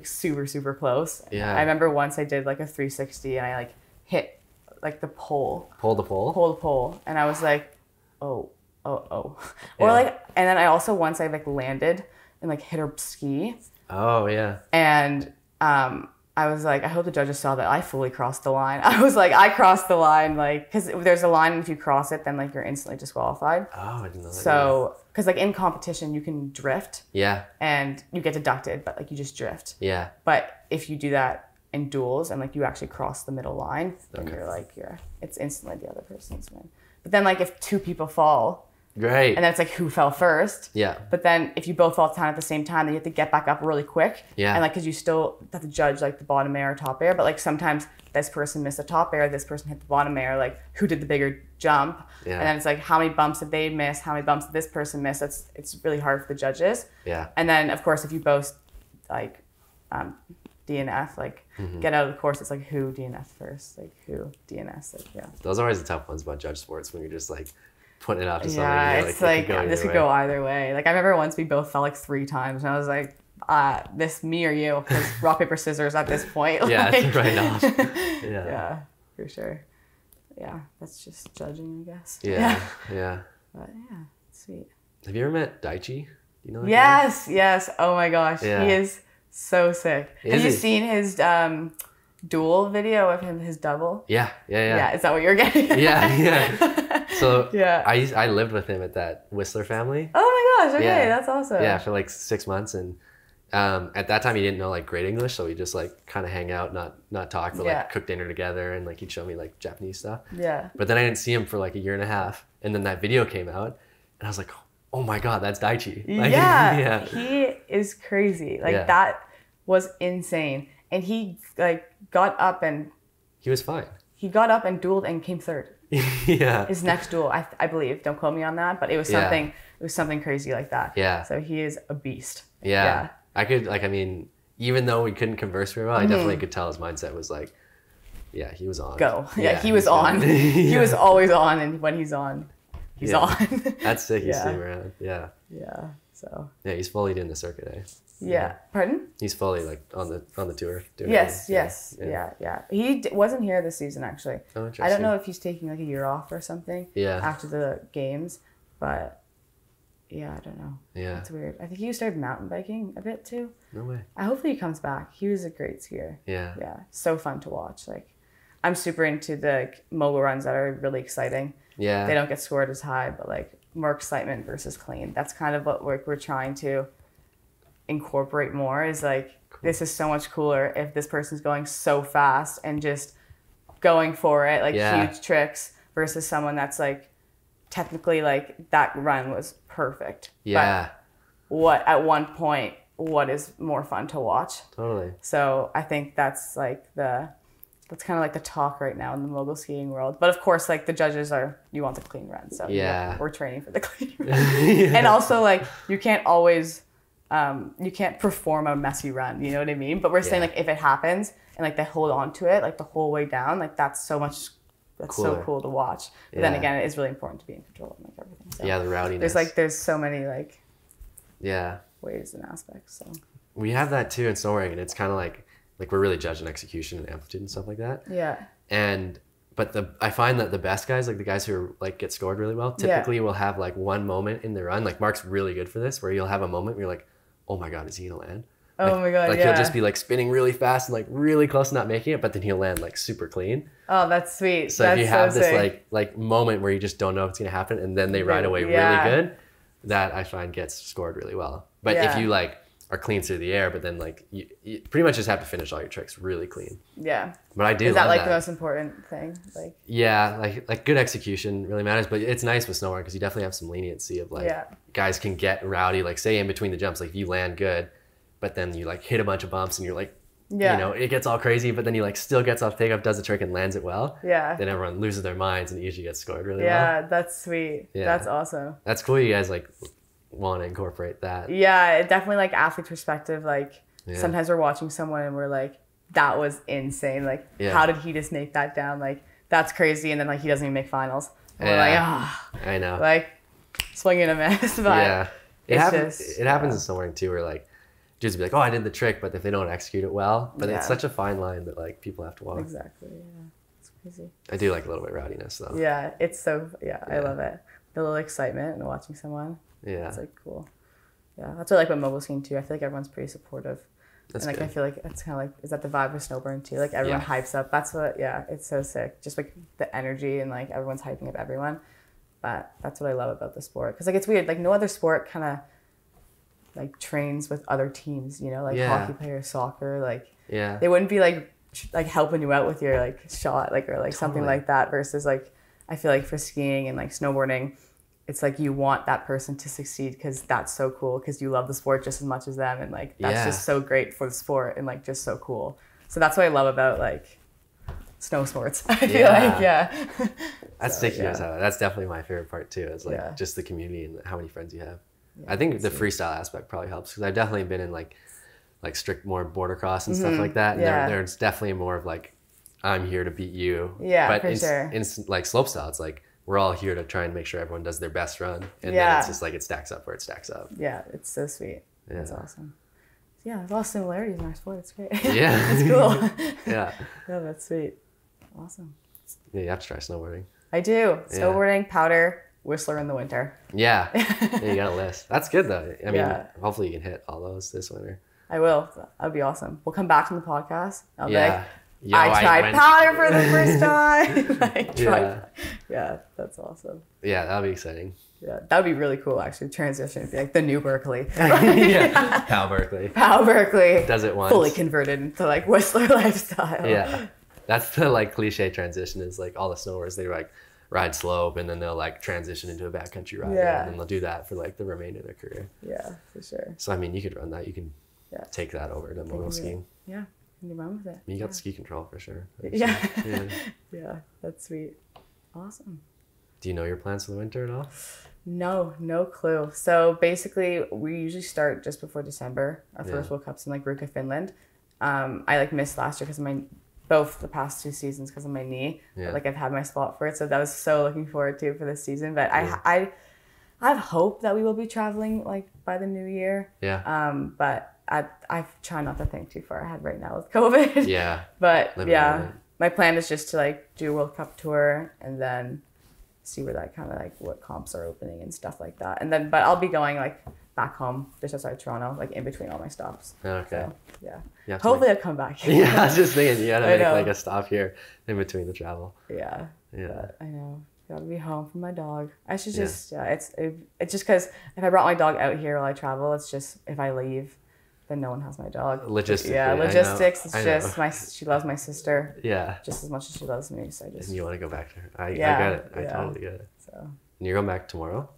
super super close. Yeah. I remember once I did like a 360 and I like hit like the pole. Pull the pole, and I was like, oh. Or like, and then I also once I like landed and like hit her ski. Oh yeah. And I was like, I hope the judges saw that I fully crossed the line. I was like, I crossed the line, like, because there's a line, if you cross it, then like you're instantly disqualified. Oh, I didn't know that. So, because like in competition, you can drift. Yeah. And you get deducted, but like you just drift. Yeah. But if you do that in duels and like you actually cross the middle line, then you're like, it's instantly the other person's win. But then like if 2 people fall. Right. And then it's like who fell first. Yeah. But then if you both fall down at the same time, then you have to get back up really quick. Yeah. And like, because you still have to judge like the bottom air or top air. But like sometimes this person missed the top air, this person hit the bottom air, like who did the bigger jump. Yeah. And then it's like how many bumps did they miss? How many bumps did this person miss? It's really hard for the judges. Yeah. And then of course, if you both like DNF, like get out of the course, it's like who DNF first, like who DNS, like Those are always the tough ones about judge sports when you're just like putting it off to something. Yeah, it's like this could go either way. Like I remember once we both fell like 3 times, and I was like, this me or you, because rock, paper, scissors at this point. Yeah, like, it's right off. Yeah, for sure. Yeah, that's just judging, I guess. Yeah. But yeah, sweet. Have you ever met Daichi? You know? Yes. Oh my gosh, he is so sick. Have you seen his duel video of him, his double? Yeah. Is that what you're getting? Yeah. So I lived with him at that Whistler family. Oh my gosh, okay, that's awesome. Yeah, for like 6 months, and at that time he didn't know like great English, so we just like kind of hang out, not talk, but like cook dinner together, and like he'd show me like Japanese stuff. Yeah. But then I didn't see him for like a year and a half, and then that video came out, and I was like, oh my god, that's Daichi. Like, yeah, he is crazy. Like that was insane, and he like got up and he was fine. He got up and dueled and came third. Yeah. His next duel, I believe. Don't quote me on that, but it was something. It was something crazy like that. Yeah. So he is a beast. Yeah. I could like. I mean, even though we couldn't converse very well, I definitely could tell his mindset was like, yeah, he was on. Go. Yeah, he was on. He was always on, and when he's on, he's on. That's sick. You see him around. Yeah. Yeah. So. Yeah, he's fully doing the circuit, eh? Yeah. Pardon? He's fully like on the tour. Doing yes. Yeah. He wasn't here this season actually. Oh, interesting. I don't know if he's taking like a year off or something. Yeah. After the games, but yeah, I don't know. Yeah. It's weird. I think he started mountain biking a bit too. No way. Hopefully he comes back. He was a great skier. Yeah. Yeah. So fun to watch. Like, I'm super into the mogul runs that are really exciting. Yeah. They don't get scored as high, but like more excitement versus clean. That's kind of what we're trying to incorporate more, is like, this is so much cooler if this person's going so fast and just going for it, like huge tricks, versus someone that's like, technically like that run was perfect. Yeah. But what is more fun to watch? Totally. So I think that's like that's kind of like the talk right now in the mogul skiing world. But of course, like the judges you want the clean run. So we're training for the clean run. And also like you can't always, you can't perform a messy run, you know what I mean? But we're saying like if it happens and like they hold on to it like the whole way down, like that's so so cool to watch. But then again, it is really important to be in control of like everything. So the rowdiness. There's so many like ways and aspects. So we have that too in snowboarding, and it's kind of like we're really judging execution and amplitude and stuff like that. Yeah. But I find that the best guys, like the guys who are, like get scored really well, typically will have like one moment in the run. Like Mark's really good for this, where you'll have a moment where you're like, oh my god, is he gonna land? Oh my god, like he'll just be like spinning really fast and like really close to not making it, but then he'll land like super clean. Oh, that's sweet. So if you have this like moment where you just don't know if it's gonna happen, and then they ride away really good, that I find gets scored really well. But if you like are clean through the air, but then like you pretty much just have to finish all your tricks really clean. Yeah. But I do. Is that like the most important thing? Like. Yeah, like good execution really matters. But it's nice with snowboarding because you definitely have some leniency of like guys can get rowdy. Like say in between the jumps, like if you land good, but then you like hit a bunch of bumps and you're like, you know, it gets all crazy, but then he like still gets off takeoff, does the trick and lands it well. Yeah. Then everyone loses their minds and it usually gets scored really well. Yeah, that's sweet. Yeah. That's awesome. That's cool. You guys like want to incorporate that. Yeah, it definitely like athlete perspective. Like sometimes we're watching someone and we're like, that was insane. Like, how did he just make that down? Like, that's crazy. And then like he doesn't even make finals. And we're like, I know. Like, swing and a miss. But it happens in snowboarding too, where like dudes will be like, oh, I did the trick, but if they don't execute it well, but it's such a fine line that like people have to walk. Exactly. Yeah, it's crazy. I do like a little bit of rowdiness though. Yeah, it's so I love it. The little excitement and watching someone. Yeah, it's like cool. Yeah, that's what I like about mogul skiing too. I feel like everyone's pretty supportive. That's and like good. I feel like it's kind of like, is that the vibe with snowboarding too? Like everyone hypes up. That's what. Yeah, it's so sick. Just like the energy and like everyone's hyping up everyone. But that's what I love about the sport, because like it's weird. Like no other sport kind of like trains with other teams. You know, like hockey players, soccer. Like they wouldn't be like helping you out with your like shot, like or like something like that. Versus like I feel like for skiing and like snowboarding, it's like you want that person to succeed because that's so cool, because you love the sport just as much as them, and like that's just so great for the sport and like just so cool. So that's what I love about like snow sports. I feel like that's sick. That's definitely my favorite part too, is like just the community and how many friends you have. I think the freestyle aspect probably helps, because I've definitely been in like strict more border cross and stuff like that. And there's definitely more of like, I'm here to beat you. Yeah, but for sure. In like slopestyle, it's like we're all here to try and make sure everyone does their best run, and then it's just like it stacks up where it stacks up. Yeah, it's so sweet. Yeah. That's awesome. Yeah, there's a lot of similarities in our sport. It's great. Yeah. That's cool. Yeah. Yeah, that's sweet. Awesome. Yeah, you have to try snowboarding. I do. Snowboarding, powder, Whistler in the winter. Yeah. Yeah, you got a list. That's good though. I mean, hopefully you can hit all those this winter. I will. That'd be awesome. We'll come back from the podcast. I'll be like, Yo, I tried powder for the first time. Yeah, that's awesome. Yeah, that'll be exciting. Yeah, that would be really cool, actually. Transition, be like the new Berkeley. Pal Berkeley. Pal Berkeley. Does it once. Fully converted into like Whistler lifestyle. Yeah, that's the like cliche transition. Is like all the snowboarders, they like ride slope and then they'll like transition into a backcountry ride. And then they'll do that for like the remainder of their career. Yeah, for sure. So I mean, you could run that. You can take that over to mono skiing. Yeah, can you run with it? You got the ski control for sure. Yeah. Yeah, that's sweet. Awesome. Do you know your plans for the winter at all? No clue. So basically, we usually start just before December. Our first World Cup's in like Ruka, Finland. I like missed last year because of both the past 2 seasons because of my knee. Yeah. But, like I've had my spot for it, so that was so looking forward to for this season. But I have hope that we will be traveling like by the new year. Yeah. But I try not to think too far ahead right now with COVID. Yeah. But my plan is just to like do a World Cup tour and then see where that kind of like what comps are opening and stuff like that. And then, but I'll be going like back home just outside Toronto, like in between all my stops. Okay. So, yeah. Hopefully I'll come back here. Yeah, I was just thinking you gotta make like a stop here in between the travel. Yeah. Yeah. But I know. Gotta be home for my dog. I should just it's just because if I brought my dog out here while I travel, it's just if I leave, then no one has my dog. Logistics. Yeah, logistics. It's just she loves my sister. Yeah. Just as much as she loves me. So I just. And you want to go back to her? I get it. I totally get it. So. And you're going back tomorrow?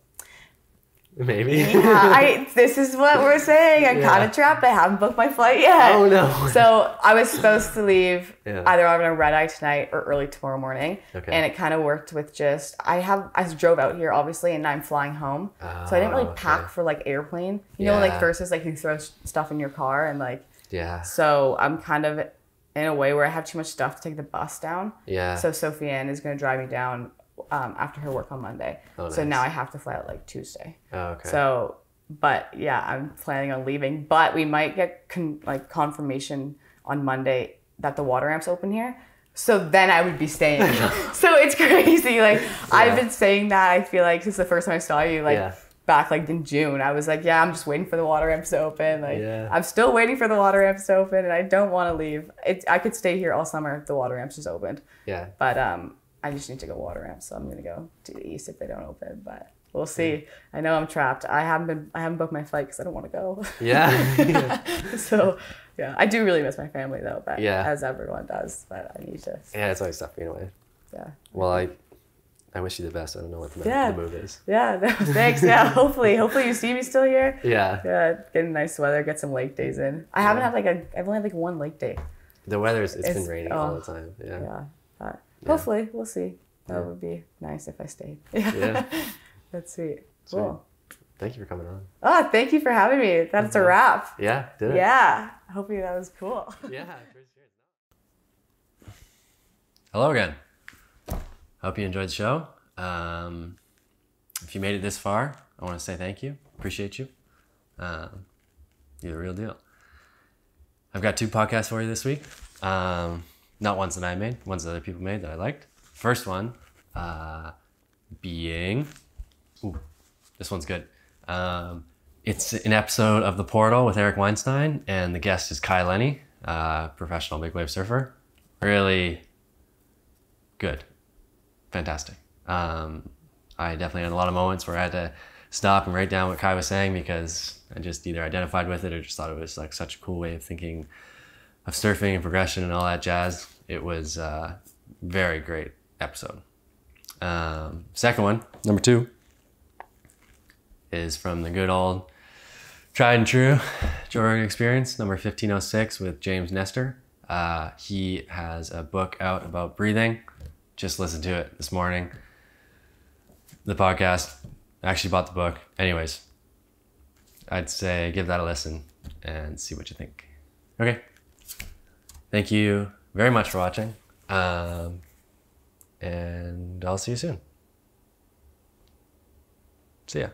Maybe. Yeah, this is what we're saying. I'm kind of trapped. I haven't booked my flight yet. Oh no. So I was supposed to leave either on a red eye tonight or early tomorrow morning. Okay. And it kind of worked with just I drove out here obviously and now I'm flying home. So I didn't really pack for like airplane. You know, like versus like you throw stuff in your car and like so I'm kind of in a way where I have too much stuff to take the bus down. Yeah. So Sophie Ann is gonna drive me down after her work on Monday. Oh, nice. So now I have to fly out like Tuesday. Oh, okay. So, but yeah, I'm planning on leaving. But we might get confirmation on Monday that the water ramps open here. So then I would be staying. So it's crazy. Like I've been saying that. I feel like since the first time I saw you, back like in June, I was like, I'm just waiting for the water ramps to open. Like I'm still waiting for the water ramps to open, and I don't want to leave. I could stay here all summer if the water ramps just opened. Yeah. But I just need to go water ramp, so I'm gonna go to the east if they don't open. But we'll see. I know I'm trapped. I haven't booked my flight because I don't want to go. Yeah. So yeah, I do really miss my family though. But as everyone does. But I need to. Yeah, it's always tough being away. Yeah. Well, I wish you the best. I don't know what the move is. Yeah. No, thanks. Yeah. Hopefully you see me still here. Yeah. Yeah. Getting nice weather. Get some lake days in. I haven't had I've only had like 1 lake day. The weather's it's been raining all the time. Yeah. Yeah. Hopefully, we'll see. That would be nice if I stayed. Yeah. That's sweet. Cool. Thank you for coming on. Oh, thank you for having me. That's a wrap. Yeah, did it? Yeah. Hopefully that was cool. Yeah. Hello again. Hope you enjoyed the show. If you made it this far, I want to say thank you. Appreciate you. You're the real deal. I've got 2 podcasts for you this week. Not ones that I made, ones that other people made that I liked. First one being, this one's good. It's an episode of The Portal with Eric Weinstein, and the guest is Kai Lenny, professional big wave surfer. Really good. Fantastic. I definitely had a lot of moments where I had to stop and write down what Kai was saying because I just either identified with it or just thought it was like such a cool way of thinking of surfing and progression and all that jazz. It was a very great episode. Second one, number 2, is from the good old tried and true Joe Rogan Experience, number 1506 with James Nestor. He has a book out about breathing. Just listened to it this morning. The podcast, I actually bought the book. Anyways, I'd say give that a listen and see what you think. Okay. Thank you very much for watching. And I'll see you soon. See ya.